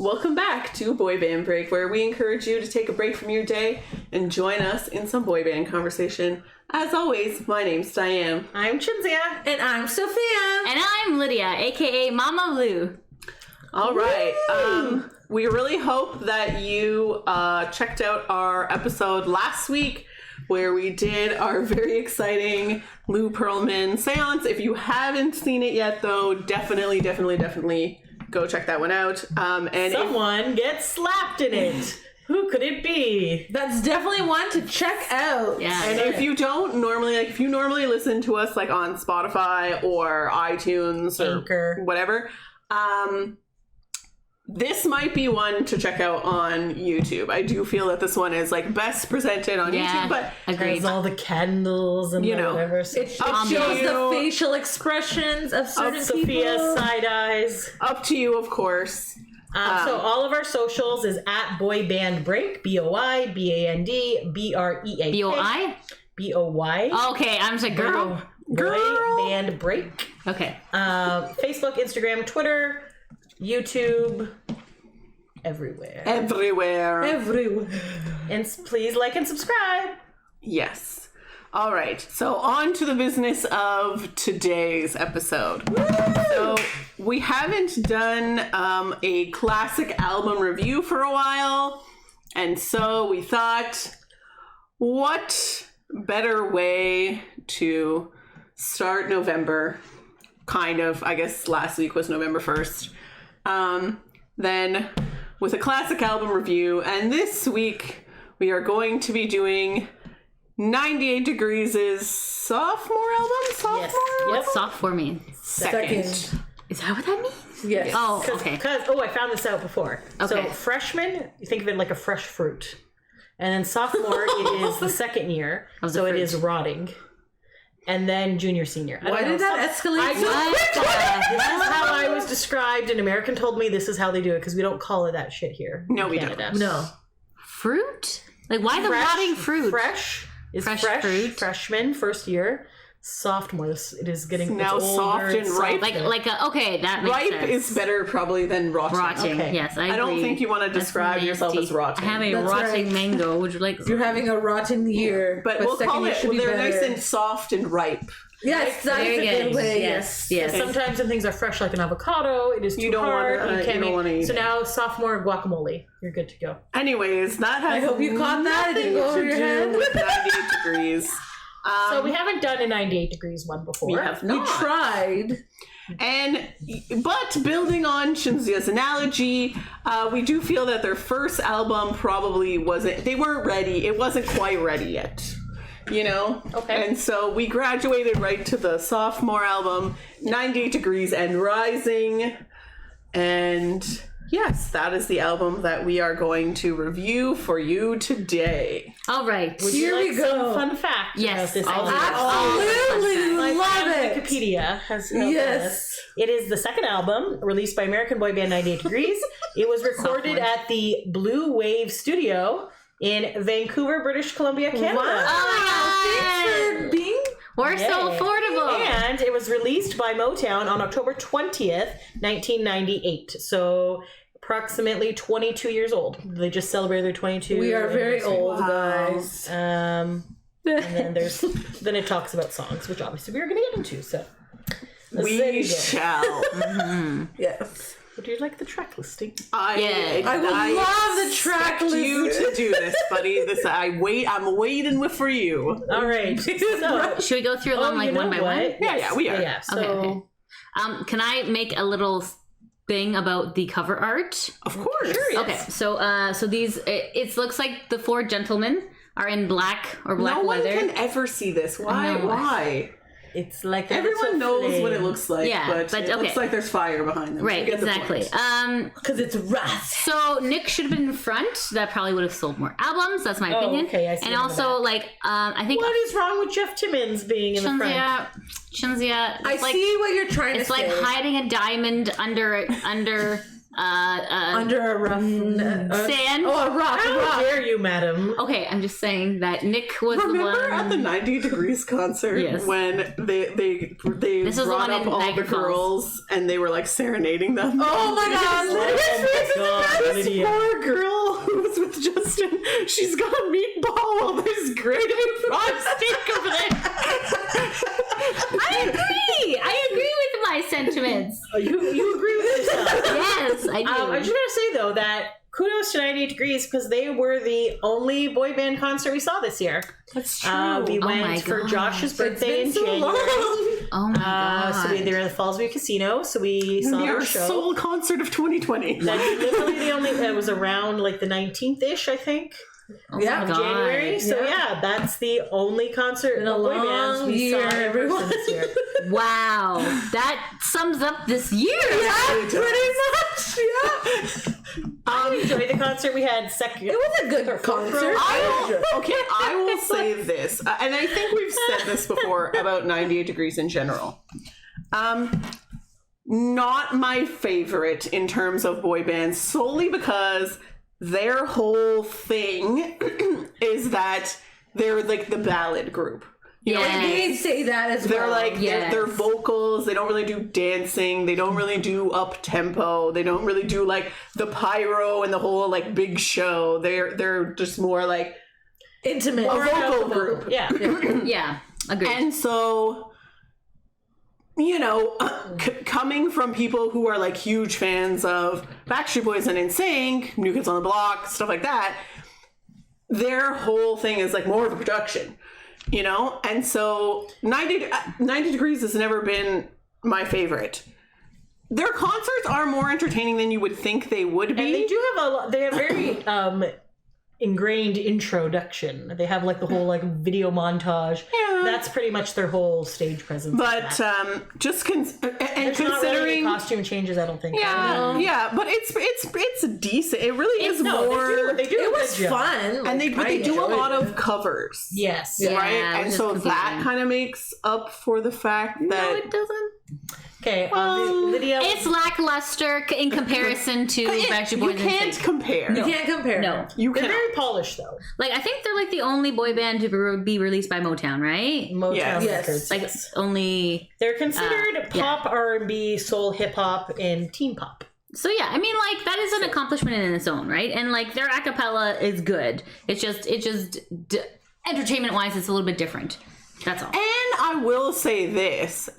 Welcome back to Boy Band Break, where we encourage you to take a break from your day and join us in some boy band conversation. As always, my name's Diane. I'm Chinzia. And I'm Sophia. And I'm Lydia, aka Mama Lou. All right. We really hope that you checked out our episode last week where we did our very exciting Lou Pearlman seance. If you haven't seen it yet, though, definitely go check that one out. And someone gets slapped in it. Who could it be? That's definitely one to check out. Yeah. And if you don't normally, if you normally listen to us like on Spotify or iTunes or Anchor, whatever, this might be one to check out on YouTube. I do feel that this one is like best presented on YouTube, but agreed. there's all the candles and whatever. It shows the facial expressions of certain Sophia's people. side eyes. Up to you, of course. So all of our socials is at Boy Band Break, BOI, BAND, BREAK. BOI? BOY. Okay, I'm just like, girl. Boy Band Break. Okay. Facebook, Instagram, Twitter, YouTube, everywhere. Everywhere. And please like and subscribe. Yes. All right. So on to the business of today's episode. So we haven't done a classic album review for a while. And so we thought, what better way to start November? Kind of. I guess last week was November 1st. Then with a classic album review. And this week we are going to be doing 98 Degrees' sophomore album? Yes. What's sophomore mean? Second. Is that what that means? Yes. Oh, okay. Because I found this out before. Okay. So freshman, you think of it like a fresh fruit. And then sophomore, it is the second year. Of the So it fruit. is rotting. And then junior, senior. Why did that escalate so quick? This is how I was described. An American told me this is how they do it because we don't call it that shit here. No, in we Canada. don't. No. Fruit? Like, why the Fresh- rotting fruit? Fresh is Fresh fresh. fruit. Freshman, first year. Sophomore, it is getting Now it's older, soft and it's ripe. softer. Okay, that makes Ripe sense. is better probably than rotting. Rotting, Okay. yes, I I don't agree. think you want to That's describe yourself nasty. as rotting. I have a That's rotting right. mango. Would you like You're having a rotten year. but we'll second call year it, should be they're better. nice and soft and ripe. Yes, that's Very a good way. Yes. And sometimes when things are fresh, like an avocado, it is too You don't hard. wanna- you don't wanna eat So it. now sophomore guacamole, you're good to go. Anyways, that has I hope you caught that. It nothing didn't go over to your do head. with 98 Degrees. So we haven't done a 98 degrees one before. We have We not. tried. But building on Shinzia's analogy, we do feel that their first album probably wasn't, they weren't ready. It wasn't quite ready yet, you know? Okay. And so we graduated right to the sophomore album, 98 Degrees and Rising. And yes, that is the album that we are going to review for you today. All right. Would Here you we like some go. fun fact Yes, about this I album? do. Absolutely My love friend it. Wikipedia has helped us. Yes. It is the second album released by American boy band 98 Degrees. It was recorded Sophomore. at the Blue Wave Studio in Vancouver, British Columbia, Canada. Wow. Thanks for being. We're so Yay. affordable. And it was released by Motown on October 20th, 1998. So approximately 22 years old. They just celebrated their 22. We are very anniversary. old, guys. And then then it talks about songs, which obviously we are going to get into. So there We you go. shall. Yes. Would you like the track listing? Yeah. I would love the track expect you list. to do this, buddy. I'm waiting for you. All right. So, Should we go through them like you know one by what? one? Yeah, we are. Yeah. So Okay. Can I make a little thing about the cover art? Of course. Sure, yes. Okay, so these it looks like the four gentlemen are in black or black No one leather. can ever see this. Why? No. Why? it's like a Everyone little knows flame. what it looks like, Yeah, but but it okay. looks like there's fire behind them. Right, You get the exactly. point. Because it's rust. So Nick should have been in front. That probably would have sold more albums. That's my opinion. okay, I see And it in the also, back. I think What is wrong with Jeff Timmons being in the front? Shinzia, I it's like, see what you're trying it's to like say. hiding a diamond under Under a rough sand. Oh, a rock. How dare you, madam? Okay, I'm just saying that Nick was the Remember one. at the 90 Degrees concert Yes. when they This was the brought one up in all the Niagara Falls. girls and they were like serenading them? Oh my god. Oh my God, This Lydia. poor girl who was with Justin, she's got a meatball while there's great fried steak over there. I agree with my sentiments. You agree with yourself? Yes, I do. I'm just gonna say though that kudos to 98 Degrees because they were the only boy band concert we saw this year. That's We Oh my went for God. Josh's birthday in It's been so January. long. Oh my god. So they were at the Fallsview Casino, so we saw their Our show. soul concert of 2020. That's literally the only. It was around like the 19th ish, I think, Oh my Yeah. of God. January. So yeah, that's the only concert Been a of boy bands long we year, saw in person everyone. this year. Wow. That sums up this year. Yeah, pretty much. Yeah. I enjoyed the concert. We had second. It was a good concert. I will say this, and I think we've said this before about 98 Degrees in general. Not my favorite in terms of boy bands, solely because their whole thing is that they're like the ballad group. You know what I I mean? did say that as They're well. like Yes. they're vocals. They don't really do dancing. They don't really do up tempo. They don't really do like the pyro and the whole like big show. They're just more like intimate. a vocal group. Yeah. Yeah. Agreed. And so, you know, coming from people who are like huge fans of Backstreet Boys and NSYNC, New Kids on the Block, stuff like that, their whole thing is like more of a production. You know, and so 90 Degrees has never been my favorite. Their concerts are more entertaining than you would think they would be. And they do have a lot. They have very ingrained introduction. They have like the whole like video montage. Yeah. That's pretty much their whole stage presence. but just There's not really any considering, costume changes, I don't think. yeah, but it's decent. It really is No, more. they do It a was good job. fun. And Like, but they I do a enjoyed lot it. of covers. Yes. Yeah, Right? which And is so that confusing. kind of makes up for the fact No, that it doesn't. Okay, Lydia. It's lackluster in comparison to Backstreet you Boys and can't NSYNC. compare. You can't compare. No. You They're can't. very polished though. Like, I think they're like the only boy band to be released by Motown, right? Motown Yes. Yes. records. Like, yes. only. They're considered yeah. pop, R&B, soul, hip hop, and teen pop. So, yeah, I mean, like, that is an accomplishment in its own, right? And, like, their a cappella is good. It's just entertainment wise, it's a little bit different. That's all. And I will say this: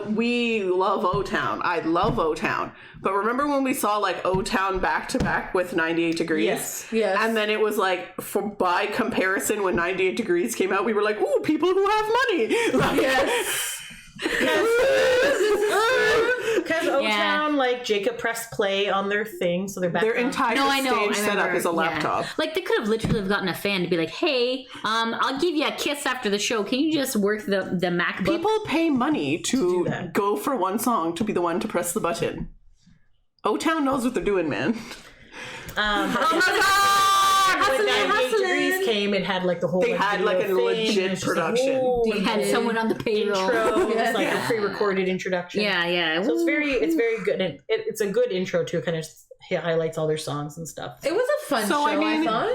we love O-Town. I love O-Town. But remember when we saw like O-Town back to back with 98 Degrees? Yes. Yes. And then it was like, by comparison, when 98 Degrees came out, we were like, "Ooh, people who have money!" Like, Yes. Because O-Town, like, Jacob pressed play on their thing, so they're back. their entire No, I know. stage I setup remember. is a Yeah. laptop. Like, they could have literally have gotten a fan to be like, hey, I'll give you a kiss after the show. Can you just work the MacBook? People pay money to do that. go for one song to be the one to press the button. O-Town knows what they're doing, man. Oh my god! When Hustling, 98 Degrees hustling. came, it had like the whole. They had, video like, a thing, legit and it's just like, production. whoa, We had someone on the payroll. intro. It Yes. was like Yeah. a pre-recorded introduction. Yeah, yeah. So it's very good, and it's a good intro too. It kind of highlights all their songs and stuff. It was a fun So, show, I mean- thought.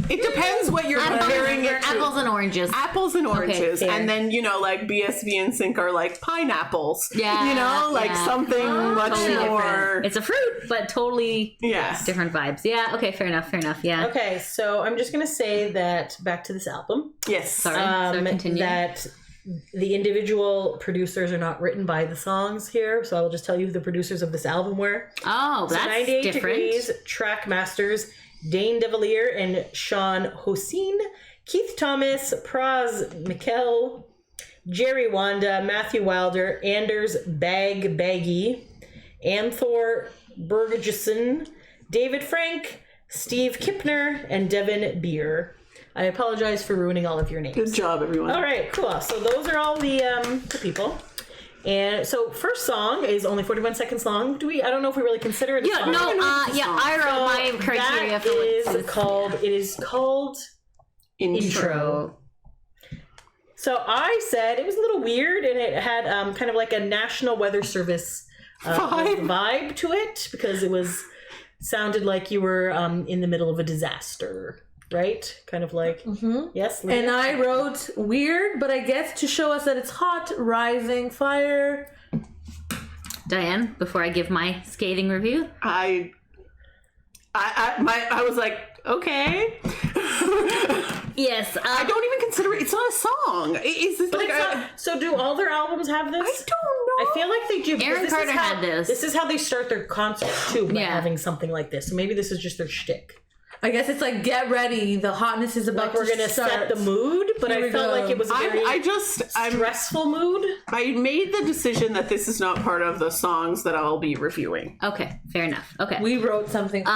It depends what you're comparing it to. Apples and oranges. Apples and oranges, fair. and then you know, like BSV and Sync are like pineapples. Yeah, you know, like yeah. something much Totally more. different. It's a fruit, but totally Yes. different vibes. Yeah, okay, fair enough, yeah. Okay, so I'm just gonna say that back to this album. Yes. Sorry, so continue. That the individual producers are not written by the songs here, so I will just tell you who the producers of this album were. Oh, So that's 98 different. Degrees track masters Dane Devalier and Sean Hossein, Keith Thomas, Praz Mikkel, Jerry Wanda, Matthew Wilder, Anders Baggy, Anthor Bergeson, David Frank, Steve Kipner, and Devin Beer. I apologize for ruining all of your names. Good job, everyone. All right, cool. So those are all the people. And so first song is only 41 seconds long. I don't know if we really consider it a Yeah, song. no, I wrote my criteria that for what it is called Intro. So I said it was a little weird, and it had kind of like a National Weather Service vibe to it, because it sounded like you were in the middle of a disaster, right? Kind of like, yes. Lydia? And I wrote weird, but I guess to show us that it's hot, rising fire. Diane, before I give my scathing review. I was like, okay. Yes. I don't even consider it. It's not a song. Is this like It's not- so do all their albums have this? I don't know. I feel like they do. because Aaron this is Carter how- had this. This is how they start their concerts too, by Yeah. having something like this. So maybe this is just their shtick. I guess it's like, get ready, the hotness is about Like we're gonna start. set the mood, but Here we I felt go. like it was a very I'm stressful mood. I made the decision that this is not part of the songs that I'll be reviewing. Okay, fair enough. Okay. We wrote something for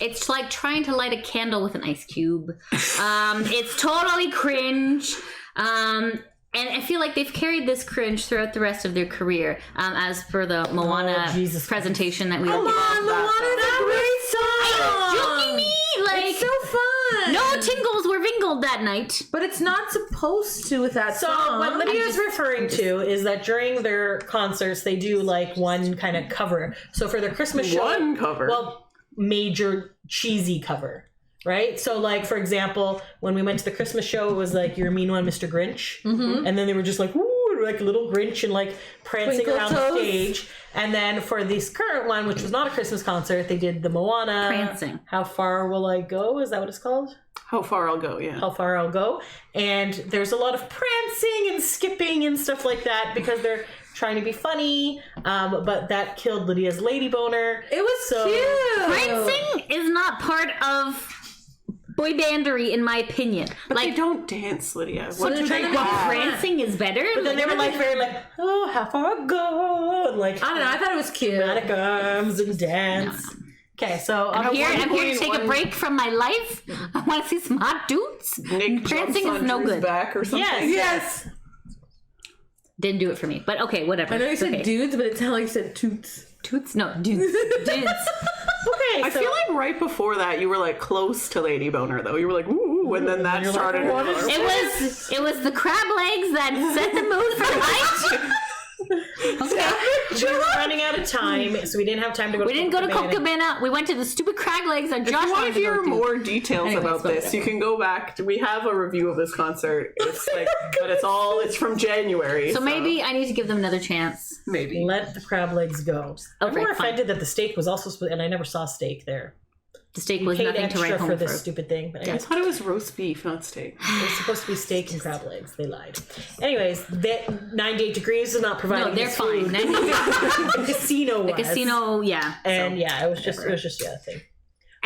It's like trying to light a candle with an ice cube. It's totally cringe. And I feel like they've carried this cringe throughout the rest of their career, as per the Moana Jesus presentation that we Come on, Moana's a great song! joking me? Like, It's so fun! no tingles were vingled that night. But it's not supposed to with that So song. what Lydia's referring to is that during their concerts they do like one kind of cover. So for their Christmas show, One cover. well, major cheesy cover, right? So like for example, when we went to the Christmas show, it was like "You're a Mean One, Mr. Grinch," and then they were just like "Woo," like a little Grinch and like prancing Twinkle around the toes. stage. And then for this current one, which was not a Christmas concert, they did the Moana Prancing. "How Far Will I Go?" Is that what it's called? How far I'll go, yeah. How Far I'll Go. And there's a lot of prancing and skipping and stuff like that because they're trying to be funny. But that killed Lydia's lady boner. It was So- cute! Prancing is not part of boy bandery, in my opinion. But like, they don't dance, Lydia. What they're do they trying to make have? prancing is better. But then they were like very like, "Oh, how far I'll go," and like I don't know, I thought it was cute. dramatic arms and dance. Okay, so I'm here one to point, take a one- break from my life. I want to see some hot dudes. Nick Prancing jumps is on no Drew's good. back or something. Yes. Yes! Didn't do it for me. But okay, whatever. I know you said okay. dudes, but it sounded like you said toots. Toots? No, dudes. Dudes. Okay, I so feel like right before that you were like close to Lady Boner though. You were like, ooh, and then that you're like, started. what is It was the crab legs that set the mood for the night. we were running out of time, so we didn't have time to go. We didn't go to Copacabana. Copacabana. We went to the stupid crab legs that If Josh you want wanted to to hear go to. more details Anyways, about this, whatever. you can go back. We have a review of this concert. It's like, but it's from January. So maybe I need to give them another chance. maybe. Let the crab legs go. I'm Okay, more fine. offended that the steak was also, and I never saw steak there. The steak was Paid nothing to extra write home for for. this stupid thing, but I anyways, thought it was roast beef, not steak. it was supposed to be steak and crab legs. They lied. Anyways, that 98 Degrees is not providing. No, they're this fine. food. The The casino was. casino, yeah. And so. yeah, it was just a thing.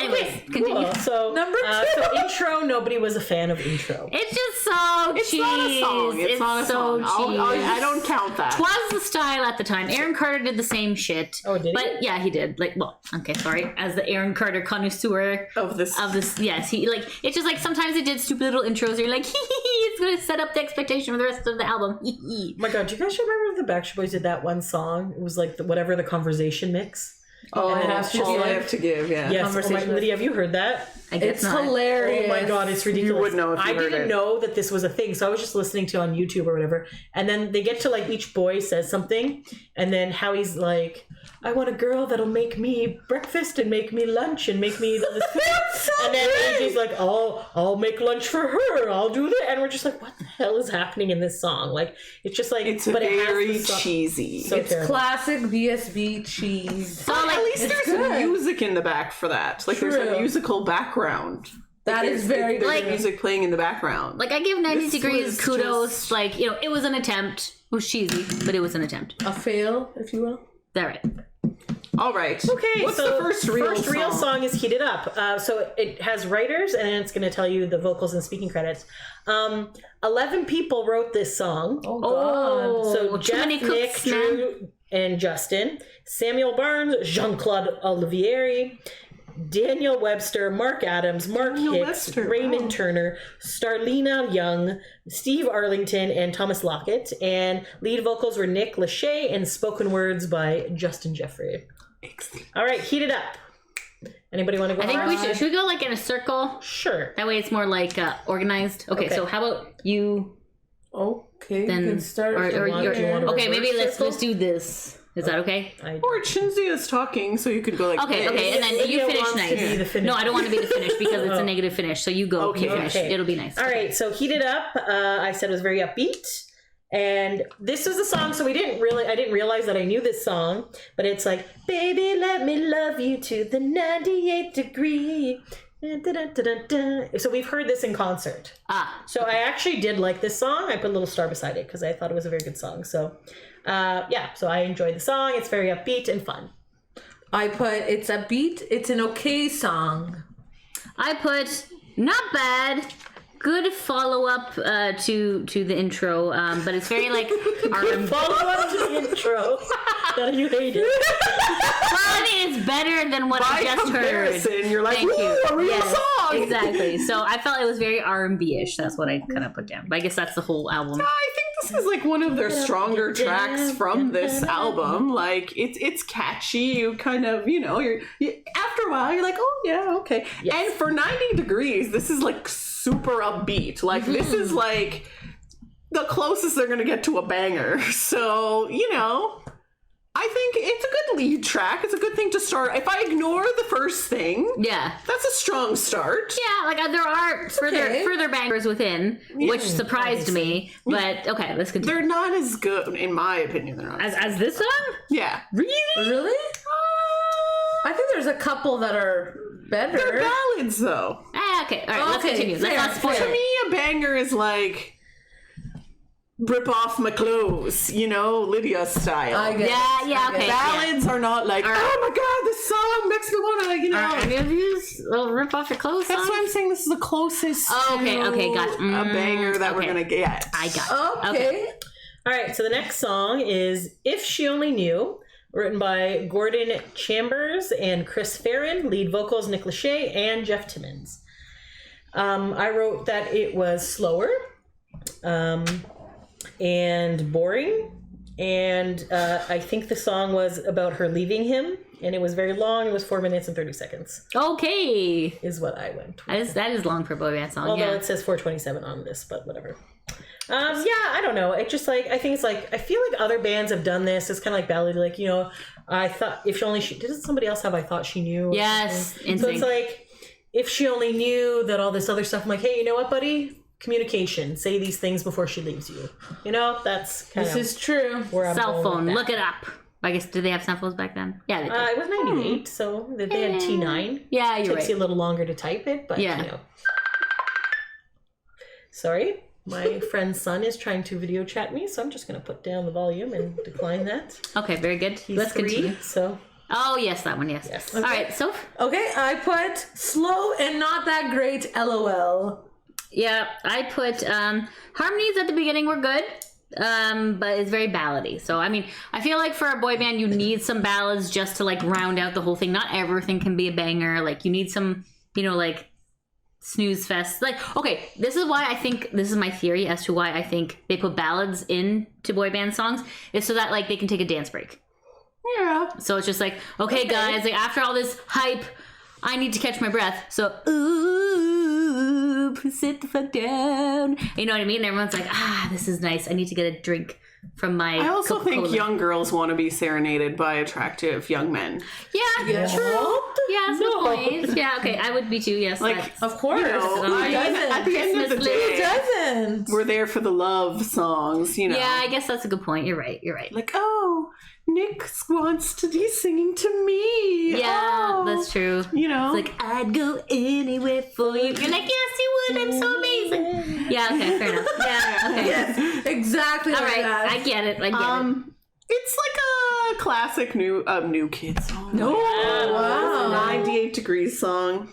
Anyways, continue. Cool. So Number so intro. Nobody was a fan of intro. It's just so It's cheese. not a song. It's not a so song. cheese. I don't count that. Was the style at the time. Aaron Carter did the same shit. Oh, did he? But yeah, he did. Like, well, okay, sorry. As the Aaron Carter connoisseur Of this. of this, yes, he like. It's just like sometimes he did stupid little intros. You're like, hee hee hee. It's gonna set up the expectation for the rest of the album. Hee hee. Oh my god, do you guys remember the Backstreet Boys did that one song? It was like whatever the conversation mix. Oh, and it has to all be I like- have to give, yeah. Yes, oh my, Conversation. Lydia, have you heard that? I guess It's not. hilarious. Oh my god, it's ridiculous. You would know if you I heard didn't it. know that this was a thing, so I was just listening to it on YouTube or whatever. And then they get to like each boy says something, and then Howie's like, "I want a girl that'll make me breakfast and make me lunch and make me this food." And then AJ's like, I'll make lunch for her. I'll do that. And we're just like, what the hell is happening in this song? Like, it's just like, It's but it has very the song- cheesy. So It's terrible. classic BSB cheese. So like, At least it's there's good. music in the back for that. Like there's a True. musical background. That is very There's good. music playing in the background. like I give 90 This Degrees was kudos. just- Like, you know, it was an attempt. It was cheesy, but it was an attempt. A fail, if you will. All right. All right. Okay, What's so the first real song is Heat It Up. So it has writers, and it's going to tell you the vocals and speaking credits. 11 people wrote this song. Oh, God. So too Jeff, many Nick, cooks, man. Drew, and Justin. Samuel Barnes, Jean-Claude Olivieri, Daniel Webster, Mark Adams, Mark Daniel Hicks, Webster, Raymond wow. Turner, Starlina Young, Steve Arlington, and Thomas Lockett. And lead vocals were Nick Lachey and spoken words by Justin Jeffrey. All right, Heat It Up. Anybody want to go I think first? should we go like in a circle? Sure. That way it's more like organized. Okay, Okay. so how about you? Oh. Okay, then you can start. or if you want. you're- Do you want to okay, maybe reverse let's circle? do this. Is that okay? Or Shinzia's talking, so you could go like Okay, this. okay, and then Lydia you finish wants to nice. be the finish. No, I don't want to be the finish because it's a negative finish. So you go. Okay, You finish. okay. It'll be nice. All right, so Heat It Up, I said was very upbeat. And this was a song, so I didn't realize that I knew this song, but it's like, baby, let me love you to the 98th degree. So we've heard this in concert. Ah, So I actually did like this song. I put a little star beside it because I thought it was a very good song. So yeah, so I enjoyed the song. It's very upbeat and fun. I put it's a beat. It's an okay song. I put not bad. Good follow up to the intro, but it's very like R&B. Follow up to the intro that you hated. Well, I mean, it's better than what I By just heard. comparison, you're like, Thank ooh, you. a real Yes, song. exactly. So I felt it was very R&B-ish. That's what I kind of put down. But I guess that's the whole album. I think this is like one of their stronger tracks from this album. Like it's catchy. You kind of, you after a while you're like, oh yeah, okay. Yes. And for 90 Degrees, this is like super upbeat. Like this is like the closest they're gonna get to a banger. So, I think it's a good lead track. It's a good thing to start. If I ignore the first thing, Yeah. that's a strong start. Yeah, like there are okay. further bangers within, which surprised me. But okay, let's continue. They're not as good, in my opinion. They're not. As this song? Yeah. Really? Really? I think there's a couple that are better. They're ballads, though. Okay, all right, let's Okay, continue. fair, Let's not spoil fair. To it. me, a banger is like rip off my clothes, Lydia style. I guess. Yeah, okay. Ballads are not like, oh my god, this song makes me wanna, Are any of these little rip off your clothes That's songs? why I'm saying this is the closest Oh, okay, to okay, gotcha. a banger that we're okay. gonna get. I got it. Okay. All right, so the next song is If She Only Knew, written by Gordon Chambers and Chris Farron, lead vocals Nick Lachey and Jeff Timmons. I wrote that it was slower and boring, and I think the song was about her leaving him, and it was very long. It was 4 minutes and 30 seconds, Okay. is what I went with. That is long for a boy band song, Although yeah. it says 4:27 on this, but whatever. Yeah, I don't know. It just like, I think it's like, I feel like other bands have done this. It's kind of like ballad, like, I thought if she only, didn't somebody else have I Thought She Knew? Or Yes, something? So it's like, if she only knew that all this other stuff, I'm like, hey, you know what, buddy? Communication. Say these things before she leaves you. That's kind This of is true. where I'm Cell going phone. with that. Look it up. I guess, did they have cell phones back then? Yeah, they did. It was 98, so they had T9. Yeah, you're Takes right. you a little longer to type it, but Yeah. Sorry, my friend's son is trying to video chat me, so I'm just going to put down the volume and decline that. Okay, very good. He's Let's 3, continue. so Oh, yes, that one, yes. Yes. All right, so, Okay, I put slow and not that great. LOL. yeah, I put harmonies at the beginning were good, but it's very ballady. So, I mean, I feel like for a boy band, you need some ballads just to, like, round out the whole thing. Not everything can be a banger. Like, you need some, like, snooze fest. Like, okay, this is my theory as to why I think they put ballads into boy band songs, is so that, like, they can take a dance break. Yeah. So it's just like, okay, guys, like after all this hype, I need to catch my breath. So, ooh, sit the fuck down. You know what I mean? And everyone's like, this is nice. I need to get a drink from my I also Coca-Cola. think young girls want to be serenaded by attractive young men. Yeah, true. Yeah, some point. Yeah, okay, I would be too. Yes, Like, that's- Of course. I mean, at the end of the Who day, doesn't? we're there for the love songs, yeah, I guess that's a good point. You're right. Like, oh, Nick wants to be singing to me. Yeah, Oh. that's true. It's Like, I'd go anywhere for you. You're like, yes, you would. I'm so amazing. Yeah, okay, fair enough. Yeah, okay. Yes, exactly. All like right, that. I get it. I get it. It's like a classic new Kid song. No, wow. 98 Degrees song.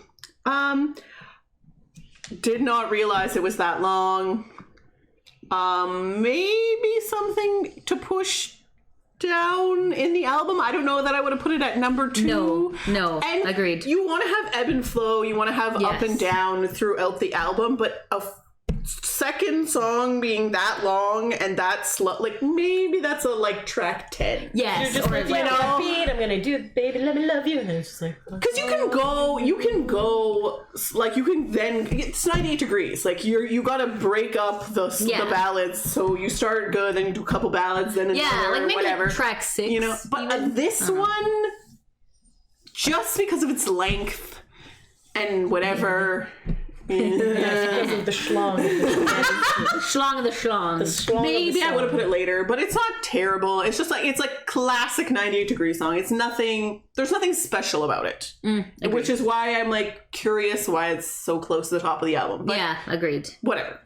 Did not realize it was that long. Maybe something to push down in the album. I don't know that I would have put it at number 2. No, And agreed. You want to have ebb and flow. You want to have up Yes. and down throughout the album, but second song being that long and that slow, like maybe that's a like track 10. Yes. You're just like, yeah, beat, I'm gonna do Baby Let Me Love You. And then it's just like, Because you can go, like you can then, it's 98 degrees. Like you gotta break up the ballads. So you start good, then you do a couple ballads, then another, like maybe whatever. track 6. You know, but this one, just because of its length and whatever. because of the schlong. Schlong of the schlong. The schlong Maybe of I the would have song. put it later, but it's not terrible. It's just like, it's like classic 98 degree song. It's nothing, there's nothing special about it. Which is why I'm like curious why it's so close to the top of the album. But Yeah, agreed. whatever.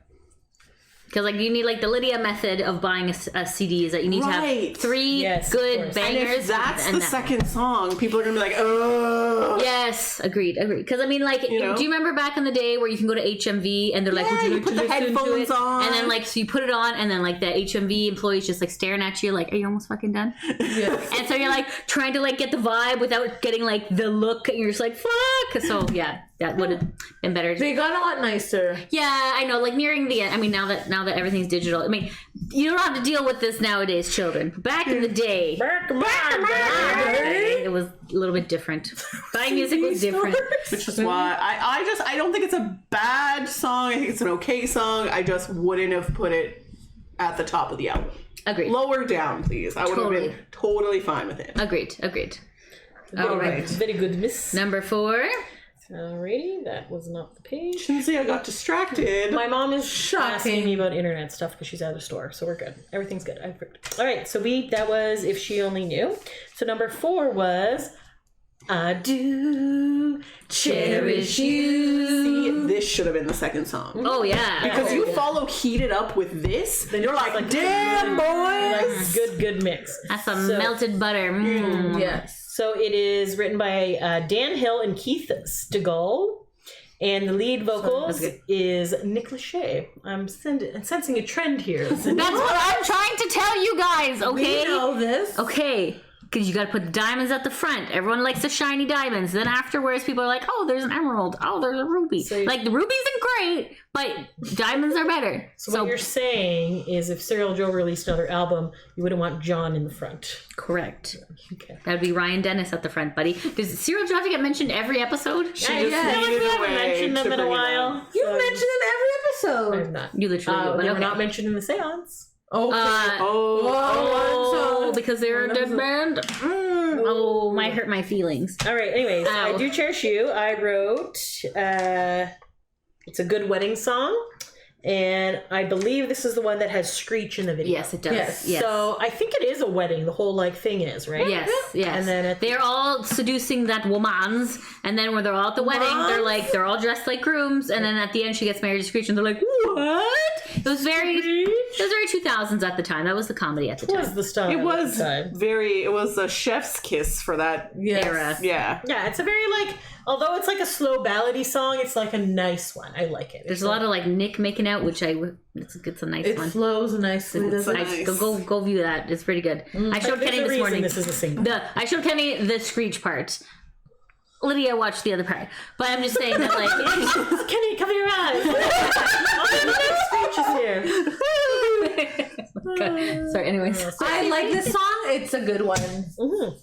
Because like you need like the Lydia method of buying a CD is that you need to have Right. 3 Yes, of good course. And bangers. if that's and the that- second song, people are gonna be like, oh. Yes, agreed. Because I mean, like, know? do you remember back in the day where you can go to HMV and they're like, Yeah, "Would you you like put to the listen to headphones it?" on. And then like, so you put it on, and then like the HMV employee's just like staring at you, like, "Are you almost fucking done?" Yes. And so you're like trying to like get the vibe without getting like the look, and you're just like, "Fuck!" So yeah, that would have been better. They got a lot nicer. Yeah, I know. Like nearing the end. I mean, now that everything's digital, I mean, you don't have to deal with this nowadays, children. Back in the day, it was a little bit different. Buying music was different. Which is why I don't think it's a bad song. I think it's an okay song. I just wouldn't have put it at the top of the album. Agreed. Lower down, please. I would have been totally fine with it. Agreed. All right. Very good, miss. Number 4. Alrighty, that was not the page. Shinzi, I got distracted. My mom is Shocking. asking me about internet stuff because she's out of the store, so we're good. Everything's good. All right, so that was If She Only Knew. So number 4 was I Do Cherish You. See, this should have been the second song. Oh yeah. Because you follow Heat It Up with this, then you're like, damn, boys! Like good mix. That's some melted butter. Mm. Yes. So it is written by Dan Hill and Keith Stegall. And the lead vocals is Nick Lachey. I'm sensing a trend here. That's what I'm trying to tell you guys. Okay. We know this. Okay. Because you got to put the diamonds at the front. Everyone likes the shiny diamonds. Then afterwards, people are like, "Oh, there's an emerald. Oh, there's a ruby." Like the rubies are great, but diamonds are better. So what you're saying is, if Serial Joe released another album, you wouldn't want John in the front. Correct. Okay. That would be Ryan Dennis at the front, buddy. Does Serial Joe have to get mentioned every episode? She just needed we a haven't way mentioned them to in a bring it while. up. You mentioned in every episode. I'm not. You literally do, but They were okay. not mentioned in the seance. Okay. Oh, because they're a dead band. Oh, might hurt my feelings. All right. Anyways, Ow. I Do Cherish You. I wrote. It's a good wedding song, and I believe this is the one that has Screech in the video. Yes, it does. Yes. Yes. So I think it is a wedding. The whole thing is right. Yes, yes. And then they're all seducing that woman's, and then when they're all at the wedding, they're all dressed like grooms, and then at the end she gets married to Screech, and they're like, "What?" It was very 2000s at the time. That was the comedy at the What was time. the style? It at was the time? it was a chef's kiss for that Yes. Era. Yeah. Yeah, it's a very although it's like a slow ballady song, it's like a nice one. I like it. There's a lot of like Nick making out, which it's a nice It one. flows nicely. doesn't it? nice. Go view that. It's pretty good. I showed There's Kenny a this reason morning. This is a single. I showed Kenny the Screech part. Lydia watched the other part, but I'm just saying that like Kenny, cover your eyes. Oh, the Screech is here. sorry. Anyways, I like this song. It's a good one. Mhm.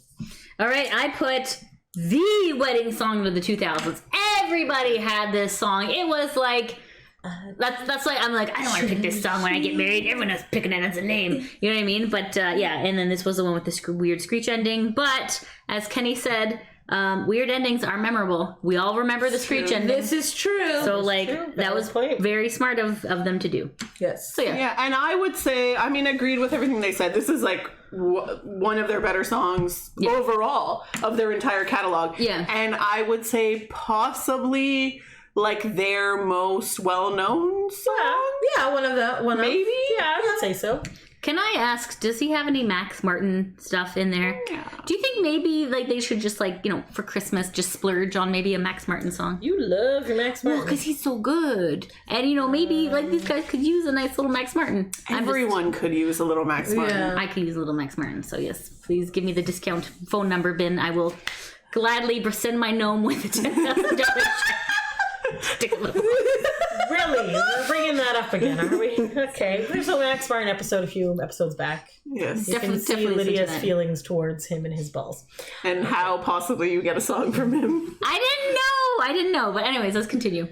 all right. I put the wedding song of the 2000s. Everybody had this song. It was like. That's like I'm like I don't want to pick this song when I get married. Everyone else picking it as a name. You know what I mean? But yeah, and then this was the one with the weird Screech ending. But as Kenny said, weird endings are memorable. We all remember the Screech ending. This is true. So like true. that was Point. very smart of them to do. yes. So yeah. Yeah, and I would say, I mean, agreed with everything they said. This is like one of their better songs overall of their entire catalog. Yeah. And I would say possibly like their most well-known song. Yeah, one Maybe? Yeah, I would say so. Can I ask, does he have any Max Martin stuff in there? Yeah. Do you think maybe like they should just like, for Christmas just splurge on maybe a Max Martin song? You love your Max Martin. Well, because he's so good. And maybe like these guys could use a nice little Max Martin. Everyone could use a little Max Martin. Yeah. I could use a little Max Martin. So yes, please give me the discount phone number bin. I will gladly send my gnome with a $10,000 check. Stick a little. Really? We're bringing bringing that up again, are we? Okay. There's a Max Martin episode a few episodes back. Yes. You can see Definitely listen to Lydia's that. feelings towards him and his balls. And how possibly you get a song from him. I didn't know. But anyways, let's continue.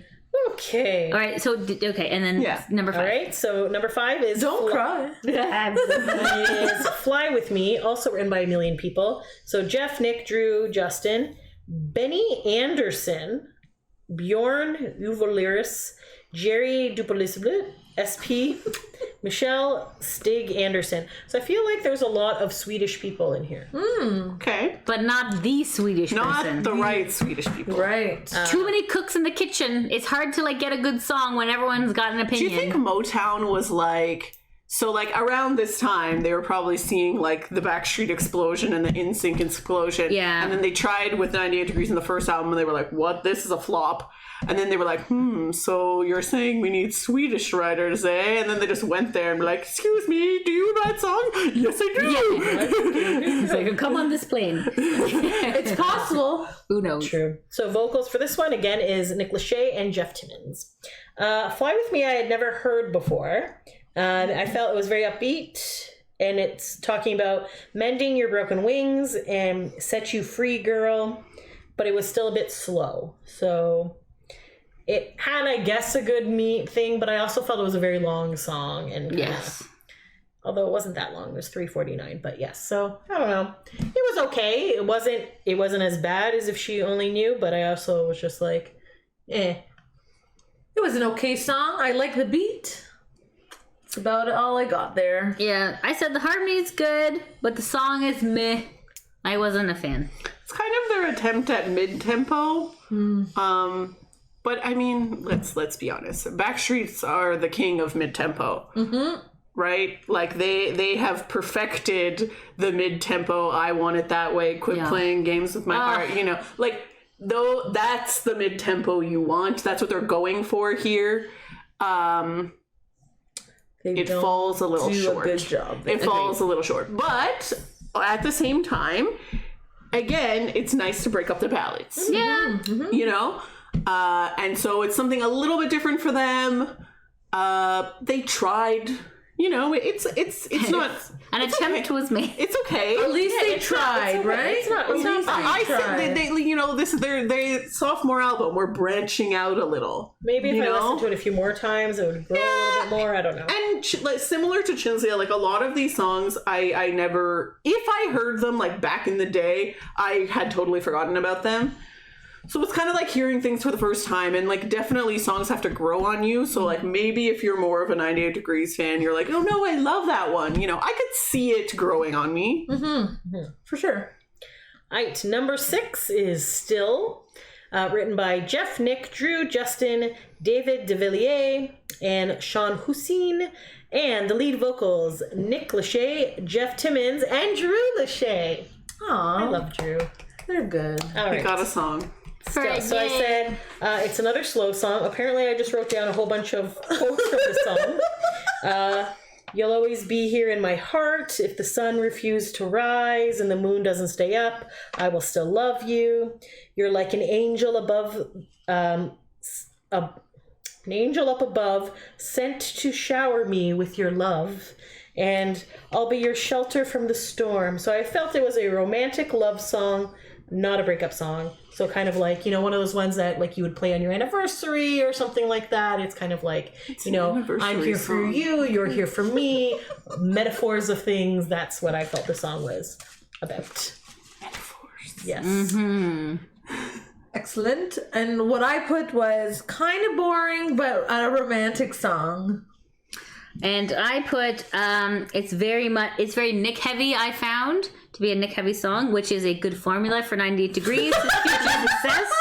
Okay. All right. So okay, and then Yeah. number 5. All right. So number 5 is Don't cry. is Fly With Me, also written by a million people. So Jeff, Nick, Drew, Justin, Benny Anderson, Bjorn Uvoliris, Jerry Dupolisblut, SP, Michelle Stig Anderson. So I feel like there's a lot of Swedish people in here. Okay. But not the Swedish Not person. the right Swedish people. Right. Too many cooks in the kitchen. It's hard to like get a good song when everyone's got an Do opinion. you think Motown was like... So, like, around this time, they were probably seeing, like, the Backstreet explosion and the NSYNC explosion. Yeah. And then they tried with 98 Degrees in the first album, and they were like, what? This is a flop. And then they were like, so you're saying we need Swedish writers, eh? And then they just went there and were like, excuse me, do you write song? Yes, I do. It's like, come on this plane. It's possible. Who knows? True. So vocals for this one, again, is Nick Lachey and Jeff Timmons. Fly With Me I had never heard before. I felt it was very upbeat, and it's talking about mending your broken wings and set you free, girl. But it was still a bit slow. So it had, I guess, a good thing, but I also felt it was a very long song. And Yes. although it wasn't that long, it was 3:49. But yes, so I don't know. It was okay. It wasn't as bad as If She Only Knew, but I also was just like, eh. It was an okay song. I like the beat. That's about all I got there. Yeah, I said the harmony's good, but the song is meh. I wasn't a fan. It's kind of their attempt at mid-tempo. But, I mean, let's be honest. Backstreets are the king of mid-tempo. Right? Like, they have perfected the mid-tempo, I want it that way, quit playing games with my heart, you know. Like, though that's the mid-tempo you want. That's what they're going for here. It falls a little short. A good job. It falls a little short. But at the same time, again, it's nice to break up the ballads. Yeah. You know? And so it's something a little bit different for them. They tried, you know, it's not An attempt was made. it's okay. At least they tried, right? It's not At least I they said tried. they you know, this is their sophomore album. We're branching out a little. Maybe if You I know? listened to it a few more times, it would grow a little bit more. I don't know. And like similar to Chinzia, like a lot of these songs, I never, if I heard them like back in the day, I had totally forgotten about them. So it's kind of like hearing things for the first time, and like definitely songs have to grow on you. So like maybe if you're more of a 98 Degrees fan, you're like, oh no, I love that one. You know, I could see it growing on me. For sure. All right, number 6 is Still, written by Jeff, Nick, Drew, Justin, David DeVilliers, and Sean Hussein. And the lead vocals, Nick Lachey, Jeff Timmons, and Drew Lachey. Aw, I love Drew. they're good. All I right. got a song. Still. So I said it's another slow song. Apparently, I just wrote down a whole bunch of quotes from the song. You'll always be here in my heart. If the sun refused to rise and the moon doesn't stay up, I will still love you. You're like an angel above, an angel up above, sent to shower me with your love. And I'll be your shelter from the storm. So I felt it was a romantic love song, not a breakup song. So kind of like, you know, one of those ones that like you would play on your anniversary or something like that. It's kind of like, you know, I'm here for song. you, you're here for me. Metaphors of things. That's what I felt the song was about. Metaphors. Yes. Excellent. And what I put was kind of boring, but a romantic song. And I put it's very Nick heavy. I found to be a Nick heavy song, which is a good formula for 98 Degrees future success.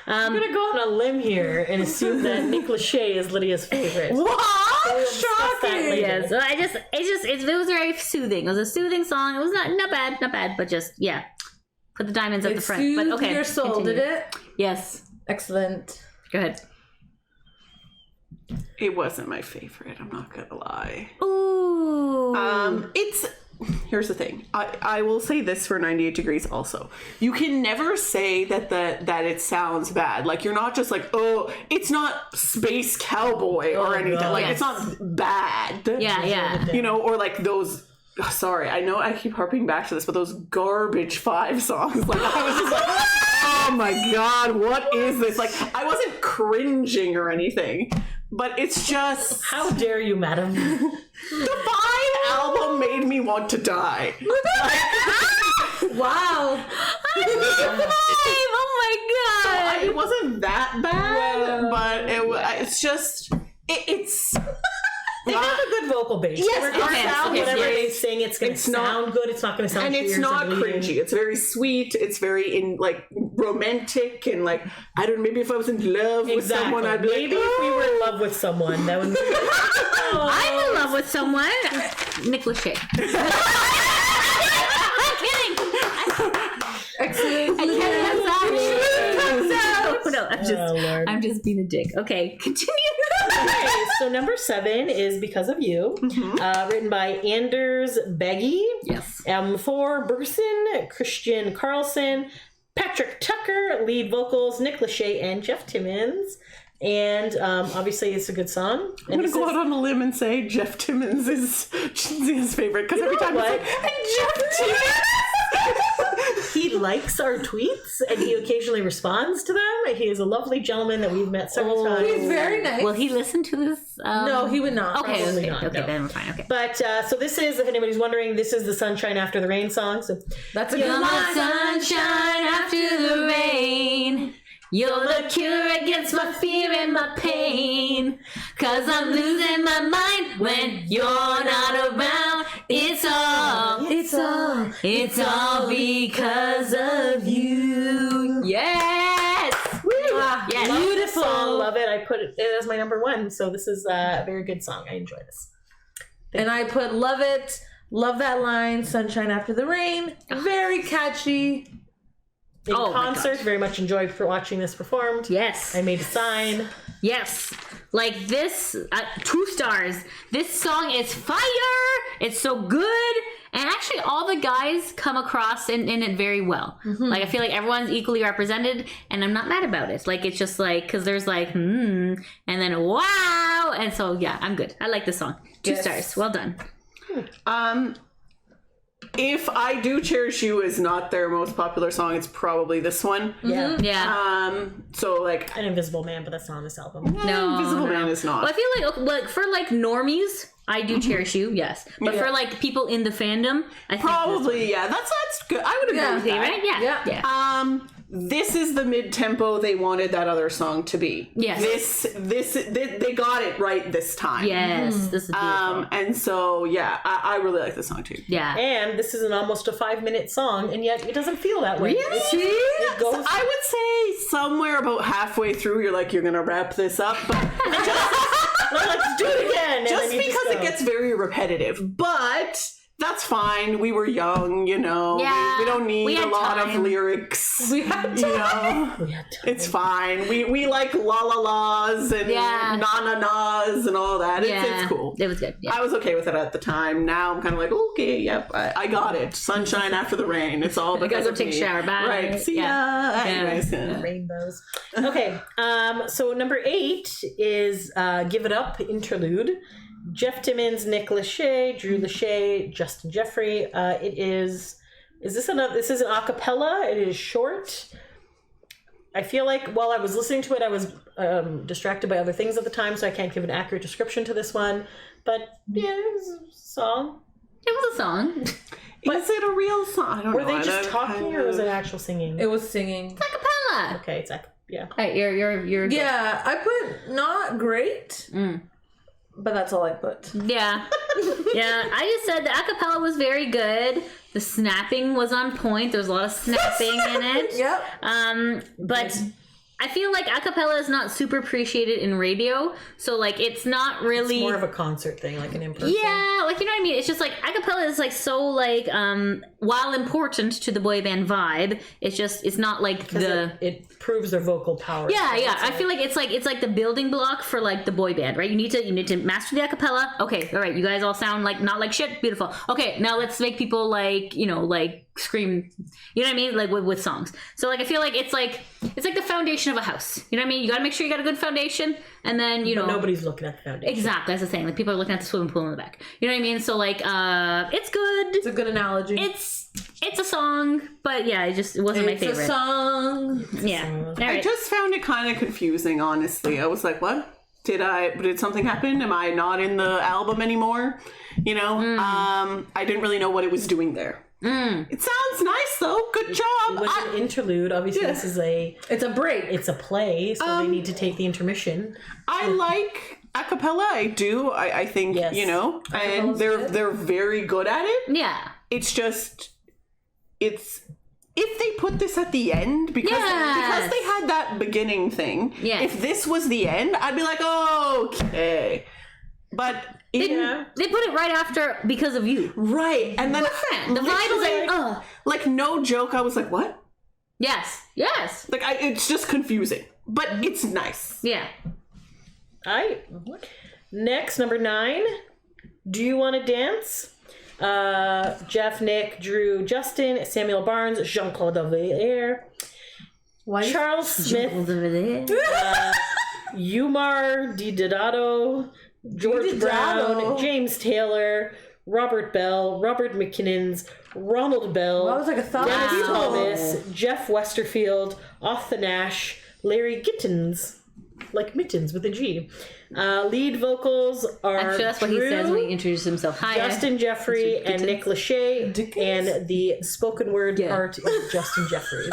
I'm gonna go on a limb here and assume that Nick Lachey is Lydia's favorite. What? discuss that Shocking. later. Yeah, so it was very soothing. It was a soothing song. It was not bad, but just put the diamonds at It the front. But soothed okay, your soul, continue. did it? Yes. Excellent. Go ahead. It wasn't my favorite, I'm not gonna lie. Ooh. It's here's the thing. I will say this for 98 Degrees also. You can never say that it sounds bad. Like, you're not just like, oh, it's not Space Cowboy or anything. God. Like, Yes. it's not bad. Yeah. You know, or like those. Sorry, I know I keep harping back to this, but those garbage 5 songs. Like, I was just like, oh my God, what is this? Like, I wasn't cringing or anything, but it's just. How dare you, madam? The 5 album made me want to die. Wow. Oh my God. It wasn't that bad, but it's just. It's. They have a good vocal base. Yes, Whatever yes, they yes. sing, it's going to It's not- sound good. It's not going to sound And it's fierce not and bleeding. cringy. It's very sweet. It's very romantic and like, I don't know, maybe if I was in love with Exactly. someone, I'd be Maybe like, if we were in love with someone, that would be. I'm in love with someone. Nick Lachey. I'm kidding. Excellent. I can't have that. No, Oh, Lord. I'm just being a dick. Okay, continue. Okay, so number 7 is Because of You, written by Anders Beggy, Yes. Thor Bergson, Christian Carlson, Patrick Tucker, lead vocals, Nick Lachey, and Jeff Timmons. And obviously, it's a good song. I'm gonna go out on a limb and say Jeff Timmons is his favorite because every know time what? it's like, and Jeff Timmons. He likes our tweets and he occasionally responds to them. He is a lovely gentleman that we've met several times. He's very nice. Will he listen to this? No, he would not. Okay, Probably okay, not, okay, no. then we're fine. Okay. But so this is, if anybody's wondering, this is the Sunshine After the Rain song. So That's a good You're line. the sunshine after the rain. You're the cure against my fear and my pain. 'Cause I'm losing my mind when you're not around. It's all because of you. Yes! Yes. love this Beautiful. song, love it. I put it as my number 1. So this is a very good song. I enjoy this. And I put love it, love that line, sunshine after the rain. Very catchy. In Oh my concert, God. very much enjoyed for watching this performed. Yes. I made a sign. Yes. Like this, 2 stars. This song is fire. It's so good. And actually, all the guys come across in it very well. Like, I feel like everyone's equally represented, and I'm not mad about it. Like, it's just like, because there's like, and then wow. And so, yeah, I'm good. I like this song. 2 Yes. stars. Well done. If I Do Cherish You is not their most popular song, it's probably this one. Yeah. Yeah. So like, An Invisible Man, but that's not on this album. No. Invisible no. Man is not. Well, I feel like for like normies, I do cherish you, yes. But for like people in the fandom, I think Probably, yeah. That's good. I would agree Yeah. with this, that. right? Yeah. Yeah. This is the mid-tempo they wanted that other song to be. Yes. They got it right this time. Yes. This is beautiful. And so yeah, I really like this song too. Yeah. And this is an almost a 5-minute song, and yet it doesn't feel that way. Really? It goes. I would say somewhere about halfway through, you're like, you're gonna wrap this up, but Let's do it again. and just then you because it go. gets very repetitive. But that's fine. We were young, you know. Yeah, we don't we need a had lot of time. lyrics. We had You know, We had time. it's fine. We like la la la's and Yeah. na na na's and all that. Yeah. It's cool. It was good. Yeah. I was okay with it at the time. Now I'm kind of like, okay, yep, I got it. Sunshine after the rain. It's all gotta because go of take a me. shower. Bye. Right. See Yeah. ya. Anyways, Rainbows. Okay, so number 8 is Give It Up interlude. Jeff Timmons, Nick Lachey, Drew Lachey, Justin Jeffrey. This is an acapella. It is short. I feel like while I was listening to it, I was distracted by other things at the time, so I can't give an accurate description to this one. But yeah, it was a song. It was a song. is it a real song? I don't Were know. they I just don't talking, kind or was of- it actual singing? It was singing. Acapella. Okay, it's yeah. All right, you're Yeah, I put not great, but that's all I put. Yeah. Yeah. I just said the acapella was very good. The snapping was on point. There's a lot of snapping in it. Yep. But I feel like a cappella is not super appreciated in radio, so like it's not really It's more of a concert thing, like an in-person. yeah, like you know what I mean. It's just like a cappella is like so like while important to the boy band vibe, it's not like It proves their vocal power. yeah. I feel like it's like the building block for like the boy band, right? You need to master the acapella. Okay, all right, you guys all sound like not like shit. Beautiful. Okay, now let's make people like like scream. You know what I mean? Like with songs. So like I feel like it's like the foundation of a house. You know what I mean? You got to make sure you got a good foundation, and then you know nobody's looking at the foundation. exactly. That's the thing. Like people are looking at the swimming pool in the back. You know what I mean? So like it's good. It's a good analogy. It's a song, but yeah, it wasn't my favorite. It's a song. Yeah. All I right. just found it kind of confusing, honestly. I was like, what? Did something happen? Am I not in the album anymore? You know? I didn't really know what it was doing there. It sounds nice though. Good job. It was an interlude. Obviously, this is It's a break. it's a play, so they need to take the intermission. I like a cappella. I do. I think Yes. you know, and they're very good at it. Yeah. It's just if they put this at the end because Yes. they had that beginning thing. Yes. If this was the end, I'd be like, okay, but. They put it right after because of you. Right, and then The vibe is like, like no joke. I was like, "What?" yes. Like, it's just confusing, but it's nice. Yeah. Next, number 9. Do You Want to Dance? Jeff, Nick, Drew, Justin, Samuel Barnes, Jean-Claude Villiers, Charles Smith, Over there. Umar Didato, George Brown, James Taylor, Robert Bell, Robert McKinnons, Ronald Bell, That was like 1,000 Dennis people. Thomas, Jeff Westerfield, Arthur Nash, Larry Gittins, like mittens with a G. Lead vocals are I'm sure that's what he Drew, says when he introduces himself. Hi. Justin Jeffrey, and Nick Lachey, and the spoken word part is Justin Jeffries.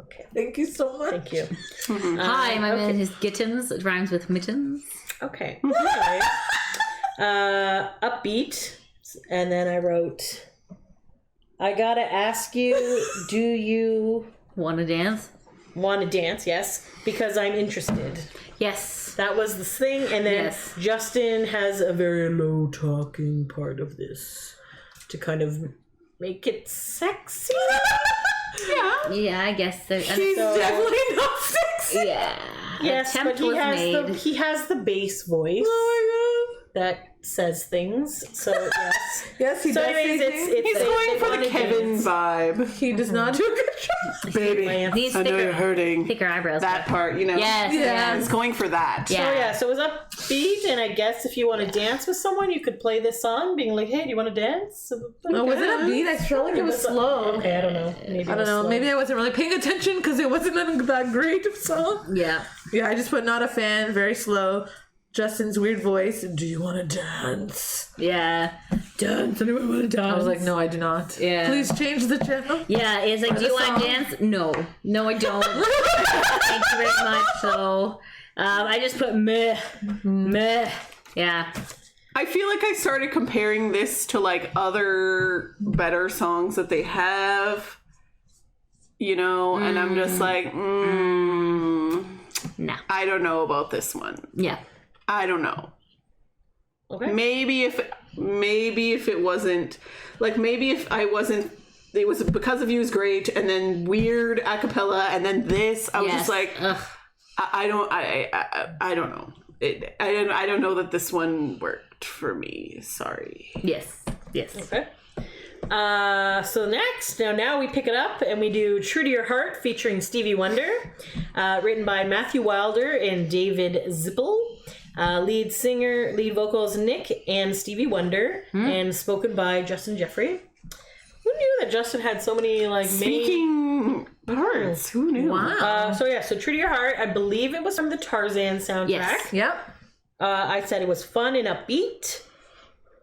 Okay, Thank you so much. thank you. Hi, my man is Gittins. It rhymes with mittens. Okay. Anyway. Upbeat. And then I wrote, I gotta ask you, do you Want to dance? want to dance? Yes, because I'm interested. Yes. That was the thing. And then Yes. Justin has a very low talking part of this to kind of make it sexy. Yeah, I guess so. He's definitely not sexy. Yeah. Yes, Attempt but he was has made. he has the bass voice Oh that says things. So yes. Yes, he So does. anyways, say it's things. He's they going for wanna the Kevin dance. vibe. He does not do a good job. Baby, Man. Needs I know thicker- you're hurting. Thicker eyebrows. That part, you know. Yes. Yeah. He's going for that. Yeah. So yeah, so it was upbeat, and I guess if you want to dance with someone, you could play this song, being like, "Hey, do you want to dance?" No, was it a beat? I felt like it was slow. Okay, I don't know. Maybe I don't know. Maybe I wasn't really paying attention because it wasn't that great of a song. Yeah. Yeah, I just put not a fan, very slow. Justin's weird voice. Do you want to dance? Yeah. Dance. Anyone want to dance? I was like, no, I do not. Yeah. Please change the channel. Yeah, it's like, do you the want to song. dance? No. No, I don't. Thank you very much. So, I just put meh. Meh. Yeah. I feel like I started comparing this to like other better songs that they have, you know, and I'm just like, No. I don't know about this one. Yeah. I don't know. Okay. Maybe if it wasn't like maybe if I wasn't it was Because of You is great and then weird a cappella and then this I was Yes. just like Ugh. I don't know. I don't know that this one worked for me. Sorry. Yes. Yes. Okay. So next, now we pick it up and we do True to Your Heart featuring Stevie Wonder, written by Matthew Wilder and David Zippel. Lead vocals Nick and Stevie Wonder, and spoken by Justin Jeffrey. Who knew that Justin had so many like main... Speaking parts, who knew? Wow. So True to Your Heart. I believe it was from the Tarzan soundtrack. Yes. Yep. I said it was fun and upbeat.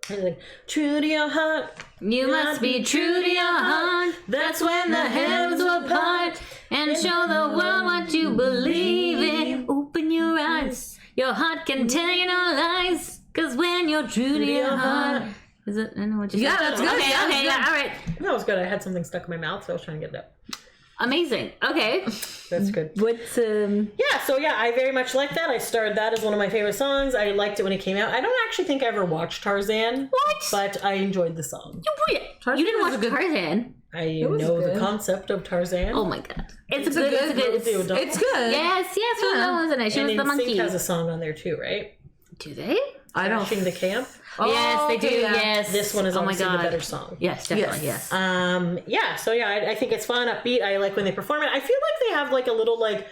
And like, true to your heart. You must be true to your heart. That's when the heavens will part and show the world what you believe in. Open your eyes. Your heart can tell you no lies. Cause when you're true to your heart. Is it? I know what you said. Yeah, that's good. Okay, Yeah, okay, that's yeah, good. all right. That was good. I had something stuck in my mouth, so I was trying to get it Amazing. Okay. That's good. What's Yeah, so yeah, I very much like that. I started that as one of my favorite songs. I liked it when it came out. I don't actually think I ever watched Tarzan. What? But I enjoyed the song. Tarzan You didn't was watch a good- Tarzan? I was know the good. concept of Tarzan. Oh my god. It's It's a a good, good- it's a good. Rosie O'Donnell. It's good. Yes, Rosie O'Donnell was in it. She and was the NSYNC monkey. has a song on there too, right? Do they? I don't. Crashing the Camp. Yes, they do. okay, yeah. Yes. This one is oh my obviously god. the better song. Yes, definitely. Yes. Yes. Yeah, so yeah, I think it's fun, upbeat. I like when they perform it. I feel like they have like a little like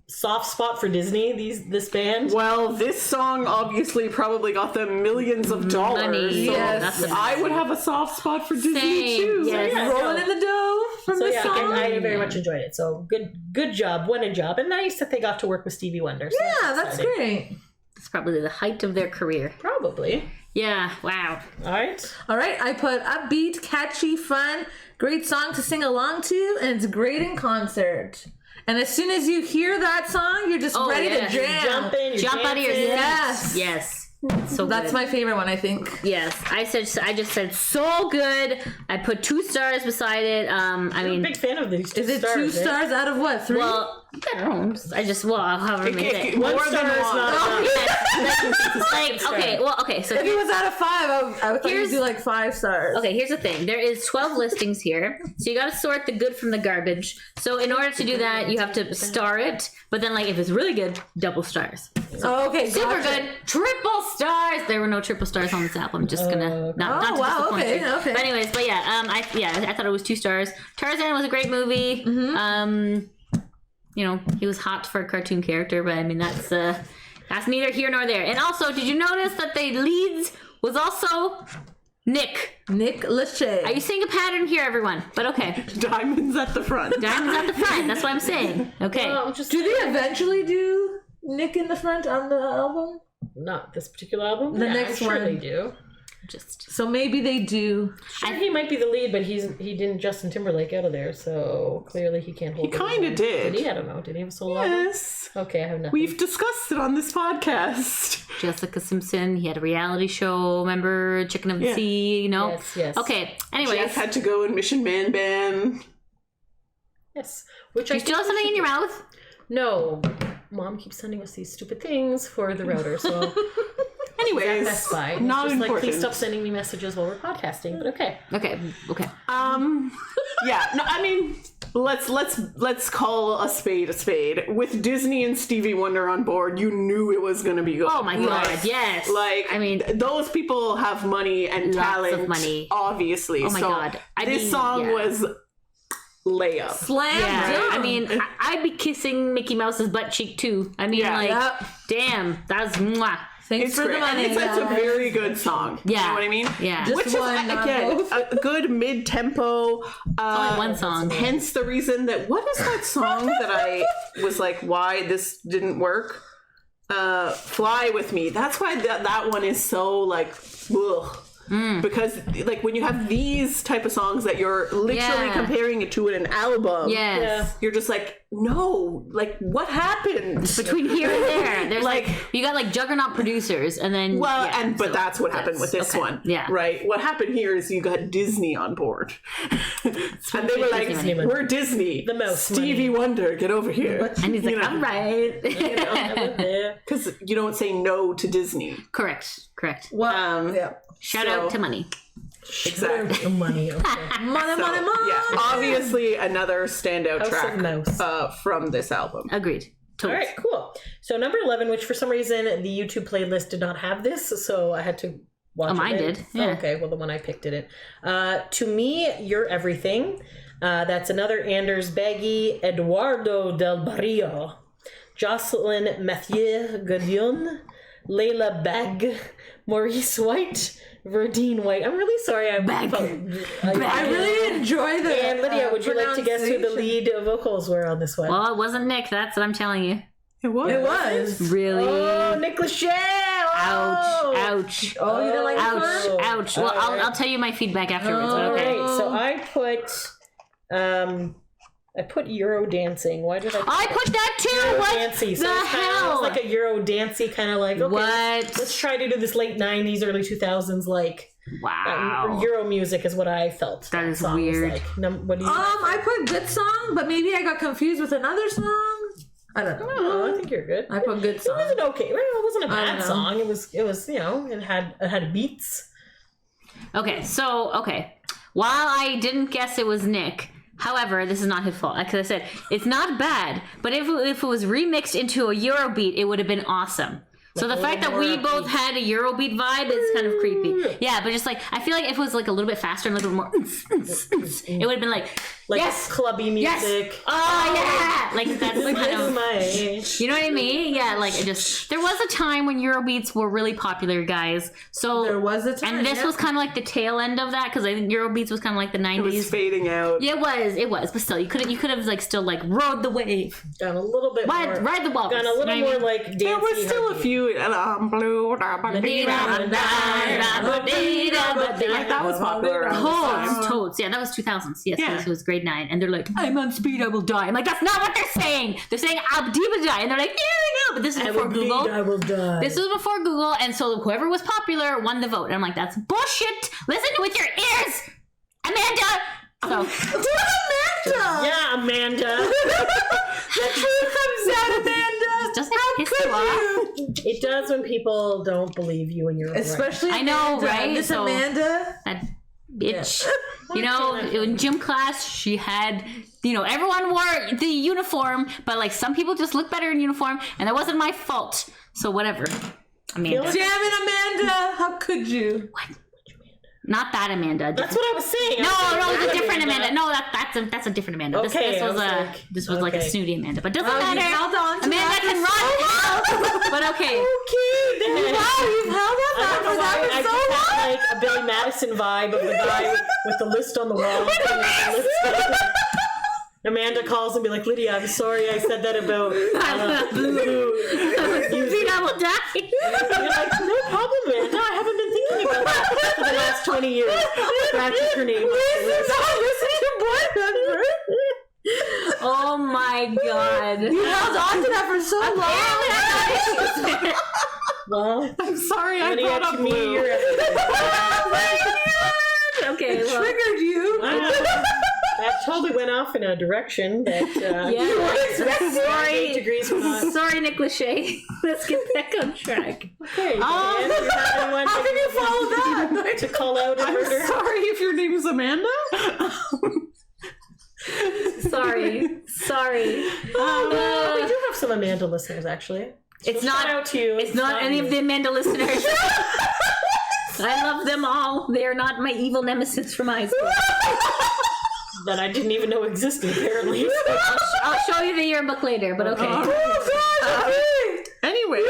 soft spot for Disney. This band. Well, this song obviously probably got them millions of dollars. Money. So Yes. That's the I would have a soft spot for Disney Same, too. yes. Yeah, Rolling no. in the dough from So the yeah, song. I very much enjoyed it. So good job, what a job, and nice that they got to work with Stevie Wonder. So Yeah, that's exciting. great. It's probably the height of their career. Probably. Yeah. Wow. All right. All right, I put upbeat, catchy, fun, great song to sing along to, and it's great in concert. And as soon as you hear that song, you're just Oh, ready yeah. to jam. Jumping, Jump out of your seat. Yes. Yes. So That's good. my favorite one, I think. Yes, I just said so good. I put 2 stars beside it. I I'm a mean, big fan of these. Is it 2 stars out of what? 3? well, I don't know. I just however many. It- One more star than is one. not enough. Like okay, so if it was out of 5, I would think Here's- you'd do like 5 stars. okay, here's the thing. There is 12 listings here, so you got to sort the good from the garbage. So in order to do that, you have to star it. But then, like, if it's really good, double stars. Oh, okay, Super gotcha. good, triple stars. There were no triple stars on this album. Just gonna not to wow, disappoint okay, you. okay. But anyways, but yeah, I thought it was 2 stars. Tarzan was a great movie. You know, he was hot for a cartoon character, but I mean that's neither here nor there. And also, did you notice that the leads was also Nick? Nick Lachey. Are you seeing a pattern here, everyone? But okay, Diamonds at the front. diamonds at the front. That's what I'm saying. Okay. Do they eventually do Nick in the front on the album? Not this particular album. The Yeah, next I'm sure one. they do. Just So maybe they do. Sure, he might be the lead, but he didn't Justin Timberlake out of there, so clearly he can't hold. He kind of did. Did he? I don't know. Did he have a solo album? Yes. Okay, I have nothing. We've discussed it on this podcast. Jessica Simpson. He had a reality show. Remember Chicken of the Yeah. Sea? You know. Yes. Okay. Anyways, Jeff had to go in Mission Man Band. Yes. Which do I you still have think we something in should your do. mouth? No. Mom keeps sending us these stupid things for the router, so Anyways, that's fine. not It's just important. like, please stop sending me messages while we're podcasting. But okay. Okay. Yeah, no, I mean, let's call a spade. With Disney and Stevie Wonder on board, you knew it was going to be good. Oh my god. Yes. Like, I mean, those people have money and Lots of talent, money. obviously. Oh my so God. I this mean, song yeah. was layup. Slam yeah. dunk. I mean, I'd be kissing Mickey Mouse's butt cheek too. I mean, Yeah. like, Yep. damn, that's mwah. Thanks It's for great. the money. And it's a guys. very good song. You Yeah. know what I mean? Yeah. Just Which is, one, not again, both. a good mid-tempo. Only one song. Hence the reason that, what is that song that I was like, why this didn't work? Fly With Me. That's why that one is so like, ugh. Because like when you have these type of songs that you're literally Yeah. comparing it to in an album, Yes. you're just like, no, like what happened? Between here and there, there's like, Like- you got like juggernaut producers, and then Well, yeah, but so that's what happened with this okay. one. Yeah. Right? What happened here is you got Disney on board. and they were like, Disney money. we're Disney. The most Stevie Wonder, get over here. And he's like, You know. all right. Yeah. Because you don't say no to Disney. Correct. Well, yeah. Shout So- out to money. Exactly. Money. Okay. Money, So, money, money. yeah, obviously another standout House of track Mouse. from this album. Agreed. All Totally. right, cool. So number 11, which for some reason the YouTube playlist did not have this, so I had to watch Oh, it. mine then. did, yeah. Oh, okay, well the one I picked didn't. To Me, You're Everything. That's another Anders Baggy, Eduardo Del Barrio, Jocelyn Mathieu Godion, Layla Bag, Maurice White, Verdine White. I'm really sorry. I really enjoy the. And Lydia, would you like to guess who the pronunciation. lead vocals were on this one? Well, it wasn't Nick. That's what I'm telling you. It was. It was. Really? Oh, Nick Lachey! Ouch! Oh! Ouch! Oh, you don't like Ouch! this one? Ouch! Well, I'll tell you my feedback afterwards. But All okay. right, so I put Euro dancing. Why did I? I put that too. Euro What dancey. So the it's kinda, hell? it's like a Euro dancey kind of like. Okay, What? Let's try to do this late '90s, early 2000s like Wow. Euro music is what I felt. That is song was weird. like. What do you? I put good song, but maybe I got confused with another song. I don't know. No, I think you're good. I put good It song. was an okay. Well, it wasn't a I don't bad know. song. It was it had beats. Okay, so while I didn't guess it was Nick, however, this is not his fault. Because I said it's not bad, but if it was remixed into a Eurobeat, it would have been awesome. So the fact that we both had a Eurobeat vibe is kind of creepy. Yeah, but just like I feel like if it was like a little bit faster and a little more, it would have been like yes, clubby music. yes, oh yeah, like that's This kind is of. my age. You know what I mean? Yeah, like it just there was a time when Eurobeats were really popular, guys. So There was a time, and this yeah. was kind of like the tail end of that because I think Eurobeats was kind of like the It was 90s. fading out. Yeah, it was, but still, you could have like still like rode the wave, Gone a little bit more. ride the walrus. Gone a little you know more what I mean? like There was dancey, still a heartbeat. few. Like that was popular. around this time. Toads. Yeah, that was 2000s. Yes, Yeah. this was grade 9, and they're like, "I'm on speed, I will die." I'm like, "That's not what they're saying. They're saying I'll die," and they're like, "No." But this is before Google. I will die. This was before Google, and so whoever was popular won the vote. And I'm like, "That's bullshit. Listen with your ears, Amanda." So Yeah, Amanda. The truth comes out, Amanda. doesn't it piss you off? It does when people don't believe you and you're right. Especially I know, Amanda. right? Miss So- Amanda. That bitch. You know, in gym class, she had, everyone wore the uniform, but like some people just look better in uniform, and that wasn't my fault. So whatever. Amanda. Feel Damn it, Amanda! How could you? Not that Amanda. That's what I was saying. No, it's a That different Amanda. Amanda. No, that's a different Amanda. Okay, This was like a okay. snooty Amanda, but doesn't Wow, you matter. held on to Amanda that can for run. But okay. Okay, then. Wow, you've held on I don't know for why that I for so just long. had like a Billy Madison vibe of the guy with the list on the wall. Amanda calls and be like, "Lydia, I'm sorry I said that about blue." I will die. You're like, "No problem, Amanda. I haven't been thinking about that for the last 20 years." Scratches her name. Oh my god. You held on to that for so long. Well, I'm sorry, I Lydia, brought up to me, blue. you're Okay, well, Triggered you. that totally went off in a direction that sorry. 8 degrees from us. Sorry, Nick Lachey. Let's get back on track. Okay, Dan, do you have anyone How can you follow that? to call out and I'm murder? sorry if your name is Amanda. Sorry. We do have some Amanda listeners, actually. It's Shout not out to you. It's not any you. of the Amanda listeners. I love them all. They are not my evil nemesis from high school. that I didn't even know existed, apparently. I'll show you the yearbook later, but okay. Anyways.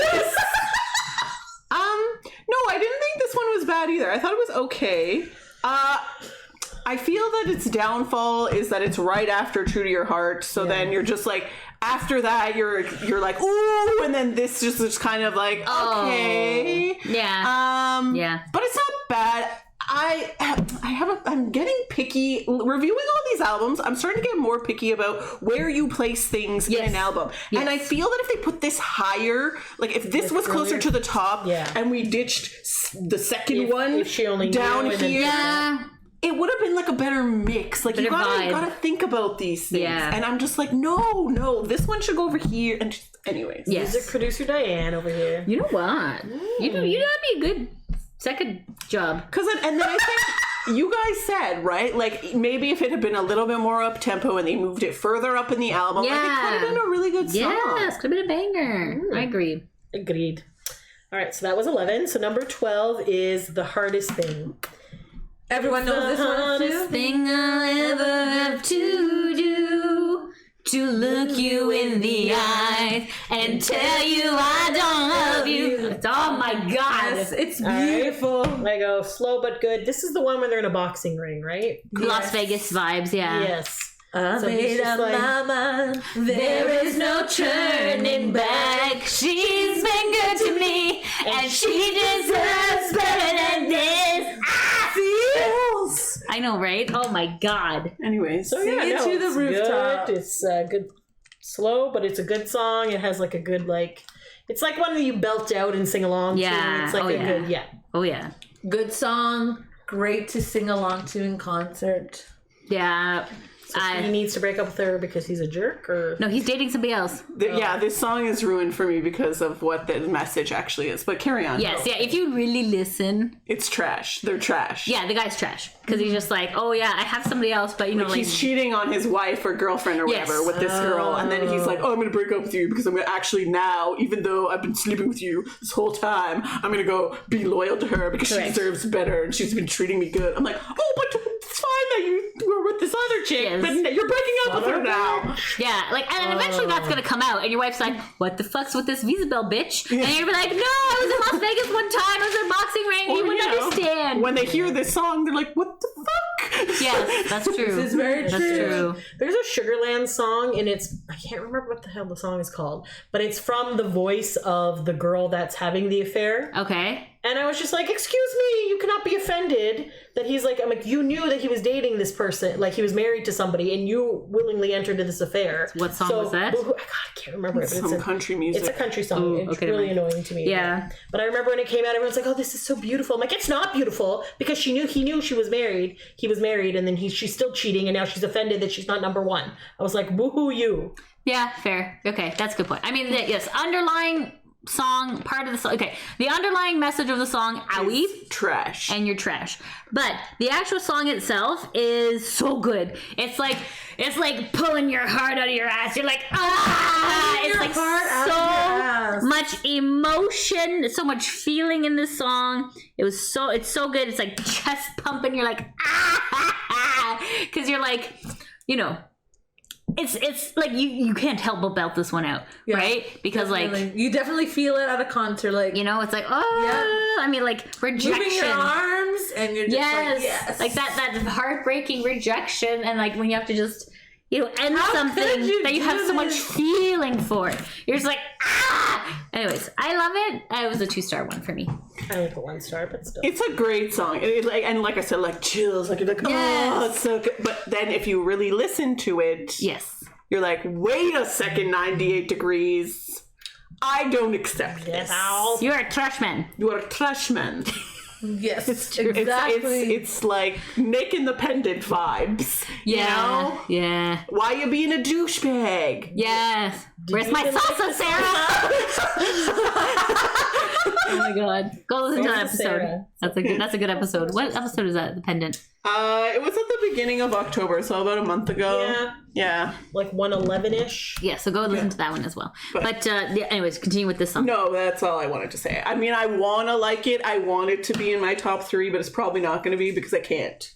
No, I didn't think this one was bad either. I thought it was okay. I feel that its downfall is that it's right after True to Your Heart, so then you're just like, after that you're like, ooh, and then this just is kind of like, okay. Yeah. Yeah. But it's not bad. I'm getting picky reviewing all these albums. I'm starting to get more picky about where you place things in an album. And I feel that if they put this higher, like if this was closer to the top and we ditched the second one if she only down knew and then- here, Yeah. it would have been like a better mix. Like you Better vibe. gotta think about these things. Yeah. And I'm just like, no, this one should go over here. And just, anyways. Yes. Music producer Diane over here. You know what? You know, that'd be a good second job. And then I think you guys said, right? Like maybe if it had been a little bit more up tempo and they moved it further up in the album, like it could have been a really good song. Yes, could have been a banger. I agree. Agreed. All right, so that was 11. So number 12 is The Hardest Thing. Everyone knows this one too. Thing I'll ever have to do to look you in the eyes and tell you I don't love you. Oh my god. Yes, it's right. beautiful. I go slow but good. This is the one where they're in a boxing ring, right? Las Vegas vibes, yeah. Yes. I So he's made just up like- my mind. There is no turning back. She's been good to me, and she deserves better than this. Feels. I know, right? Oh my god. Anyways. So yeah, Sing it no, to the it's rooftop. Good. It's good, slow, but it's a good song. It has like a good it's like one that you belt out and sing along to. Yeah. It's like Oh, a yeah. good Oh yeah. Good song. great to sing along to in concert. Yeah. He needs to break up with her because he's a jerk, or No, he's dating somebody else. Yeah, this song is ruined for me because of what the message actually is. But carry on. Yes, yeah. If you really listen, It's trash. They're trash. yeah, the guy's trash because he's just like, oh yeah, I have somebody else, but you know, like He's cheating on his wife or girlfriend or Yes. whatever with this girl, and then he's like, "Oh, I'm gonna break up with you because I'm gonna actually now, even though I've been sleeping with you this whole time, I'm gonna go be loyal to her because Correct. she deserves better and she's been treating me good." I'm like, "Oh, but it's fine that you were with this other chick, Yes. but you're breaking up with her now." yeah, like, and eventually that's gonna come out, and your wife's like, "What the fuck's with this Visa bill, bitch?" And you're be like, "No, I was in Las Vegas one time. I was at a boxing ring. Or, You wouldn't you know, understand." when they hear this song, they're like, "What the fuck?" Yes, that's true. This is very That's true. true. there's a Sugarland song, and I can't remember what the hell the song is called, but it's from the voice of the girl that's having the affair. Okay. And I was just like, excuse me, you cannot be offended that he's like, I'm like, you knew that he was dating this person, like he was married to somebody, and you willingly entered into this affair. What song was that? God, I can't remember it, but Some country music. it's a country song. Ooh, It's okay, really never annoying to me. Yeah. But I remember when it came out, everyone's like, oh, this is so beautiful. I'm like, it's not beautiful because he knew she was married. He was married, and then she's still cheating, and now she's offended that she's not number one. I was like, woohoo you. Yeah, fair. Okay, that's a good point. I mean, yes, underlying song, part of the song. Okay, the underlying message of the song, owie, Trash. and you're trash. But the actual song itself is so good. It's like pulling your heart out of your ass. You're like, ah! It's like so much emotion, so much feeling in this song. It's so good. It's like chest pumping. You're like, ah, because you're like, you know. It's like you can't help but belt this one out, Yeah, right? Because Definitely. like, you definitely feel it at a concert, like you know, it's like, oh, I mean, like rejection. moving your arms, and you're just Yes. like, yes, Like that heartbreaking rejection, and like when you have to just, you know, end How something could you that you do have so much this? feeling for. You're just like, ah! Anyways, I love it. It was a 2-star one for me. I only put 1 star, but still. It's a great song. And like I said, like chills. Like you're like, Yes. oh, it's so good. But then if you really listen to it, Yes. you're like, wait a second, 98 degrees. I don't accept this. You're a trash man. You are a trash man. yes, Exactly. exactly. It's like Nick and the Pendant vibes. Yeah. You know? Yeah. Why you being a douchebag? Yes. Where's you my even like salsa, the Sarah? Oh my god. Go listen to that Salsa episode. Sarah. That's a good episode. What episode is that? The Pendant. It was at the beginning of October, so about a month ago. Yeah. Yeah. Like 111-ish. Yeah, so go listen to that one as well. But yeah, anyways, continue with this song. No, that's all I wanted to say. I mean, I want to like it. I want it to be in my top 3, but it's probably not going to be because I can't.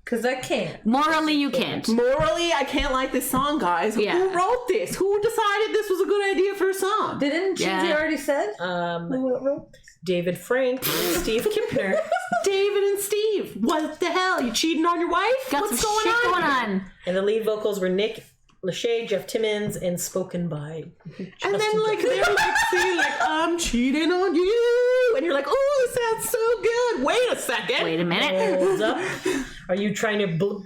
Because I can't. Morally, you can't. Morally, I can't like this song, guys. Yeah. Who wrote this? Who decided this was a good idea for a song? Didn't Yeah. Chingy already said? Who wrote? David Frank, Steve Kipner. David and Steve. What the hell? You cheating on your wife? Got What's some going shit on? going on. And the lead vocals were Nick Lachey, Jeff Timmons, and spoken by And then like they're like saying like I'm cheating on you, and you're like, oh, this sounds so good. Wait a second. Wait a minute. Hold up. Are you trying to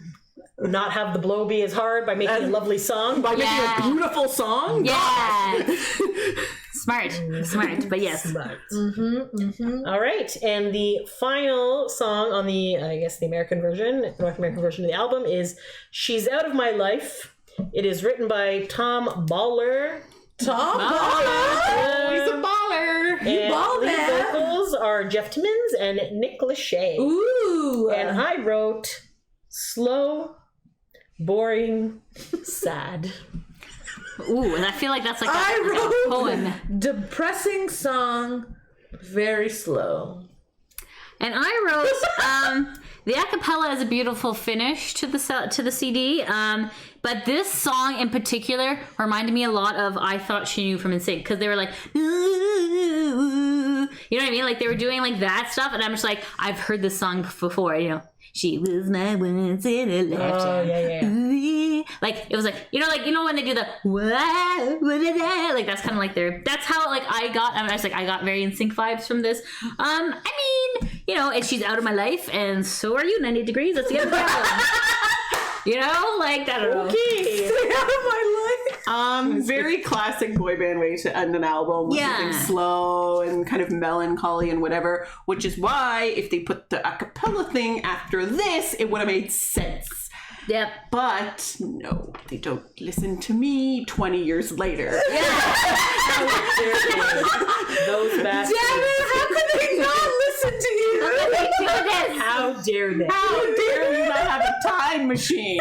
not have the blow be as hard by making a lovely song? By making Yeah. a beautiful song. Yeah. Smart. But yes. All right, and the final song on the, I guess, the American version, North American version of the album is "She's Out of My Life." It is written by Tom Baller. Tom Oh, he's a baller. And ball lead man. vocals are Jeff Timmons and Nick Lachey. Ooh. And I wrote slow, boring, sad. Ooh, and I feel like that's like I a wrote poem. depressing song, very slow. And I wrote the acapella is a beautiful finish to the CD. But this song in particular reminded me a lot of I Thought She Knew from NSYNC, because they were like, ooh, you know what I mean? Like they were doing like that stuff, and I'm just like, I've heard this song before, you know. She was my once in a lifetime. Oh, yeah. Ooh. Like it was like you know when they do the like that's kind of like that's how like I got very NSYNC vibes from this. I mean, you know, and she's out of my life, and so are you. 90 degrees. That's the other problem. You know, like I don't know. Okay. Stay out of my life. Very classic boy band way to end an album with something slow and kind of melancholy and whatever, which is why if they put the a cappella thing after this, it would have made sense. Yep. But no, they don't listen to me 20 years later. Those bastards. Damn it, how could they not listen to you? How dare they? How dare you not have a time machine?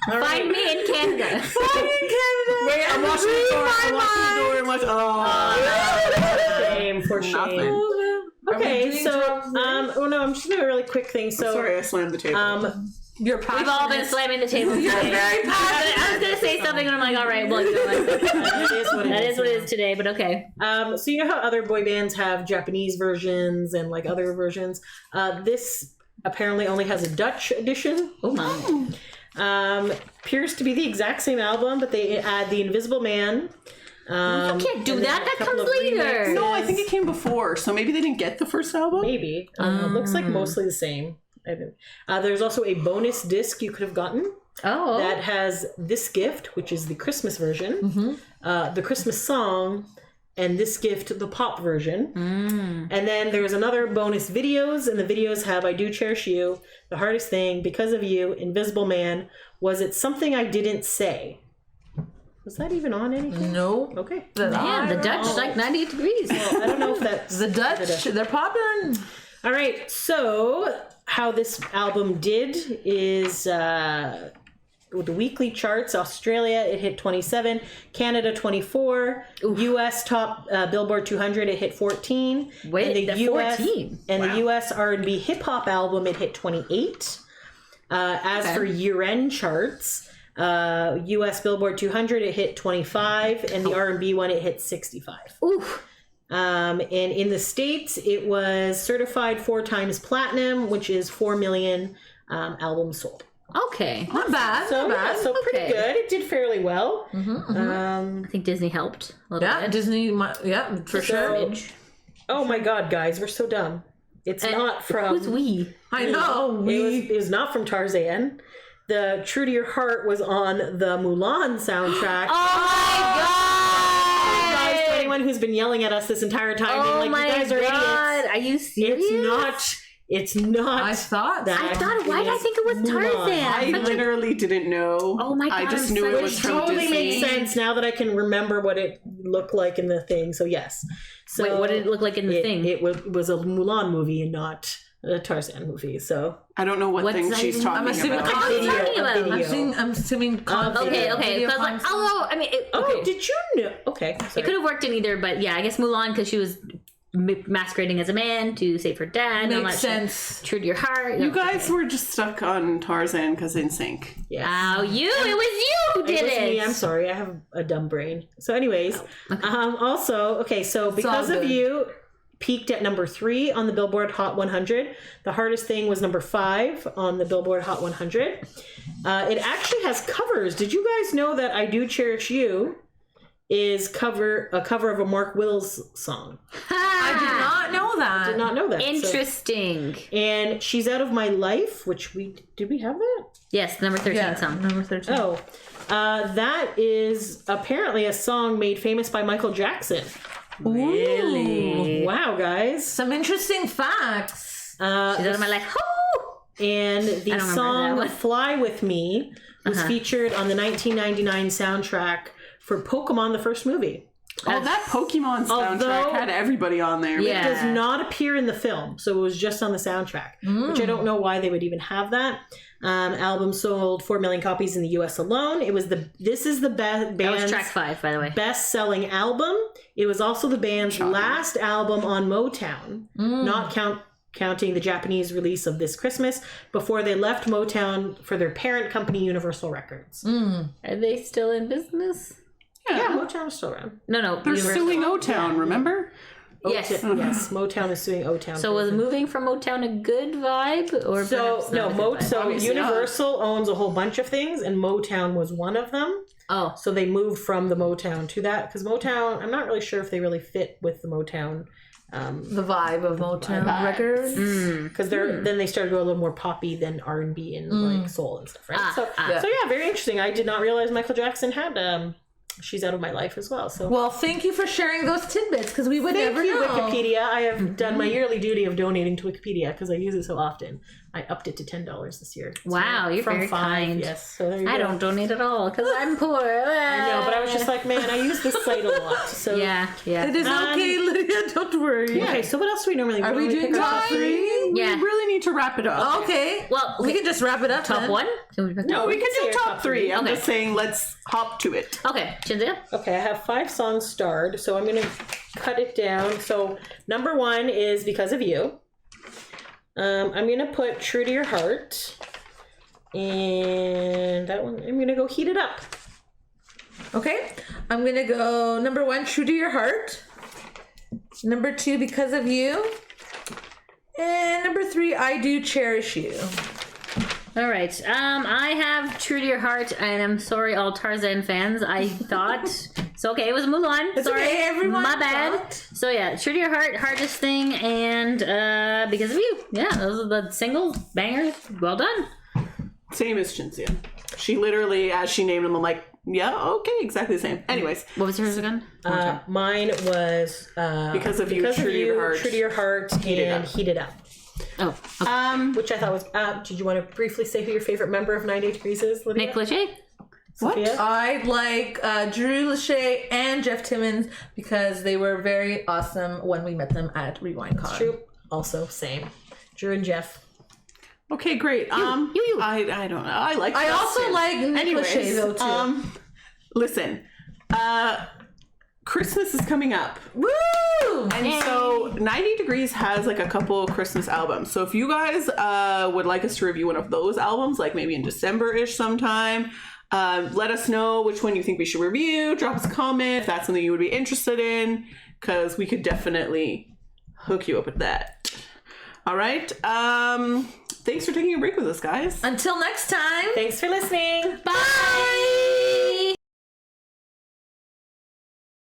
Find me in Canada. Wait, I'm watching the door. I'm watching the door. I'm watching. Oh, Shame for shame. nothing. Okay, doing so drums then? oh no, I'm just doing a really quick thing. So Sorry, I slammed the table. You're We've passionate. all been slamming the table today. I was gonna say something, and I'm like, all right, well, you know what? that is what That is what it is today. But okay. So you know how other boy bands have Japanese versions and like other versions. This apparently only has a Dutch edition. Oh my. Appears to be the exact same album, but they add the Invisible Man. You can't do and then that. a That couple comes of later. remixes. No, I think it came before, so maybe they didn't get the first album. Maybe. Looks like mostly the same. There's also a bonus disc you could have gotten Oh. that has This Gift, which is the Christmas version, the Christmas song, and This Gift, the pop version. And then there's another bonus videos, and the videos have I Do Cherish You, The Hardest Thing, Because of You, Invisible Man, Was It Something I Didn't Say? Was that even on anything? No. Okay. Man, the Dutch like 98 degrees. I don't know if that's The Dutch, they're popular. All right, so how this album did is with the weekly charts, Australia, it hit 27, Canada 24, US top Billboard 200, it hit 14. Wait, and the US 14? And the US R&B hip hop album, it hit 28. As for year-end charts, US Billboard 200, it hit 25, and the R&B one, it hit 65. Oof. And in the States, it was certified 4 times platinum, which is 4 million albums sold. Okay. Not bad. So, not bad. so pretty Okay. good. It did fairly well. I think Disney helped a little Yeah, bit. Disney, yeah, for sure. Oh my God, guys, we're so dumb. It's not from. Who's we? I know. It was not from Tarzan. The True to Your Heart was on the Mulan soundtrack. Oh my Guys, to god! anyone who's been yelling at us this entire time, Oh being like, my you guys are idiots. god! Are you serious? It's not. I thought that. I thought. Why did I think it was Mulan. Tarzan? I literally didn't know. Oh my I God, just I'm knew so it was from Totally Disney. makes sense now that I can remember what it looked like in the thing. So yes. So Wait, what did it look like in the thing? It was a Mulan movie and not a Tarzan movie. So I don't know what What's thing that she's even- talking I'm assuming about. What are you talking about? I'm assuming content. Okay, Video because like, content. oh, I mean, oh, did you know? Okay, it sorry. could have worked in either, but yeah, I guess Mulan because she was masquerading as a man to save her dad. and all Makes that shit. sense. True to your heart. You guys were just stuck on Tarzan because NSYNC. Yes. Oh, it was you who did It was it. me. I'm sorry. I have a dumb brain. So, anyways, also, okay. So, Because all of good. You peaked at number 3 on the Billboard Hot 100. The Hardest Thing was number 5 on the Billboard Hot 100. It actually has covers. Did you guys know that I Do Cherish You is a cover of a Mark Wills song? I did not know that. Did not know that. So- Interesting. and She's Out of My Life, which did we have that? Yes, number 13 Yeah, song. number 13. Oh, that is apparently a song made famous by Michael Jackson. Really? Wow, guys. Some interesting facts. She's out of my life. Oh! And the remember that song one. Fly With Me was featured on the 1999 soundtrack for Pokemon, the first movie. Oh, that Pokemon soundtrack Although- had everybody on there. Yeah. It does not appear in the film, so it was just on the soundtrack, which I don't know why they would even have that. Album sold 4 million copies in the U.S. alone. This is the That was band's track 5, by the way. best-selling album. It was also the band's last album on Motown, not counting the Japanese release of This Christmas, before they left Motown for their parent company, Universal Records. Are they still in business? Yeah, Motown is still around. No. They're Universal. suing O-Town, remember? Yes. Yes, Motown is suing O-Town. So was moving from Motown a good vibe, or So perhaps no, not a good vibe? so Obviously not. Universal owns a whole bunch of things, and Motown was one of them. Oh, So they moved from the Motown to that because Motown. I'm not really sure if they really fit with the Motown The vibe of Motown Records. because then they started to go a little more poppy than R&B and like soul and stuff, right? So yeah, very interesting. I did not realize Michael Jackson had She's Out of My Life as well. So Well, thank you for sharing those tidbits because we would never thank you, know. Wikipedia. I have done my yearly duty of donating to Wikipedia because I use it so often. I upped it to $10 this year. Wow, you're From very 5, kind. yes. So there you I go. don't donate at all because I'm poor. I know, but I was just like, man, I use this site a lot. So yeah. It is okay, Lydia. Don't worry. Okay, so what else do we normally do? Are we doing pick our top 3? Yeah. We really need to wrap it up. Okay. Well, we can just wrap it up. top then. 1? Can we pick No, top we we can can do say our top top 3. three. I'm Okay. just saying, let's hop to it. Okay, Chinzia. Okay, I have 5 songs starred, so I'm going to cut it down. So number 1 is Because of You. I'm going to put True to Your Heart. And that one, I'm going to go Heat It Up. Okay. I'm going to go number 1, True to Your Heart. Number 2, Because of You. And number 3, I Do Cherish You. All right. I have True to Your Heart, and I'm sorry, all Tarzan fans. I thought it's okay. It was Mulan. It's sorry, okay, everyone my bad. thought. So yeah, True to Your Heart, Hardest Thing, and Because of You. Yeah, those are the singles, bangers. Well done. Same as Shinzia. She literally, as she named them, I'm like, yeah, okay, exactly the same. Anyways, What was yours again? Mine was Because of You, True to Your Heart, True to Your Heart, Heat It and Up. Heat It Up. Oh, okay. Which I thought was. Did you want to briefly say who your favorite member of 98 Degrees is, Lydia? Nick Lachey. Sophia? I like Drew Lachey and Jeff Timmons because they were very awesome when we met them at Rewind Con. True. Also, same. Drew and Jeff. okay, great. you. I don't know. I like. I also Justin. like Nick Anyways, Lachey though too. Listen, Christmas is coming up. Woo! And so 90 Degrees has like a couple Christmas albums. So if you guys would like us to review one of those albums, like maybe in December-ish sometime, let us know which one you think we should review. Drop us a comment if that's something you would be interested in, because we could definitely hook you up with that. All right. Thanks for taking a break with us, guys. Until next time. Thanks for listening. Bye.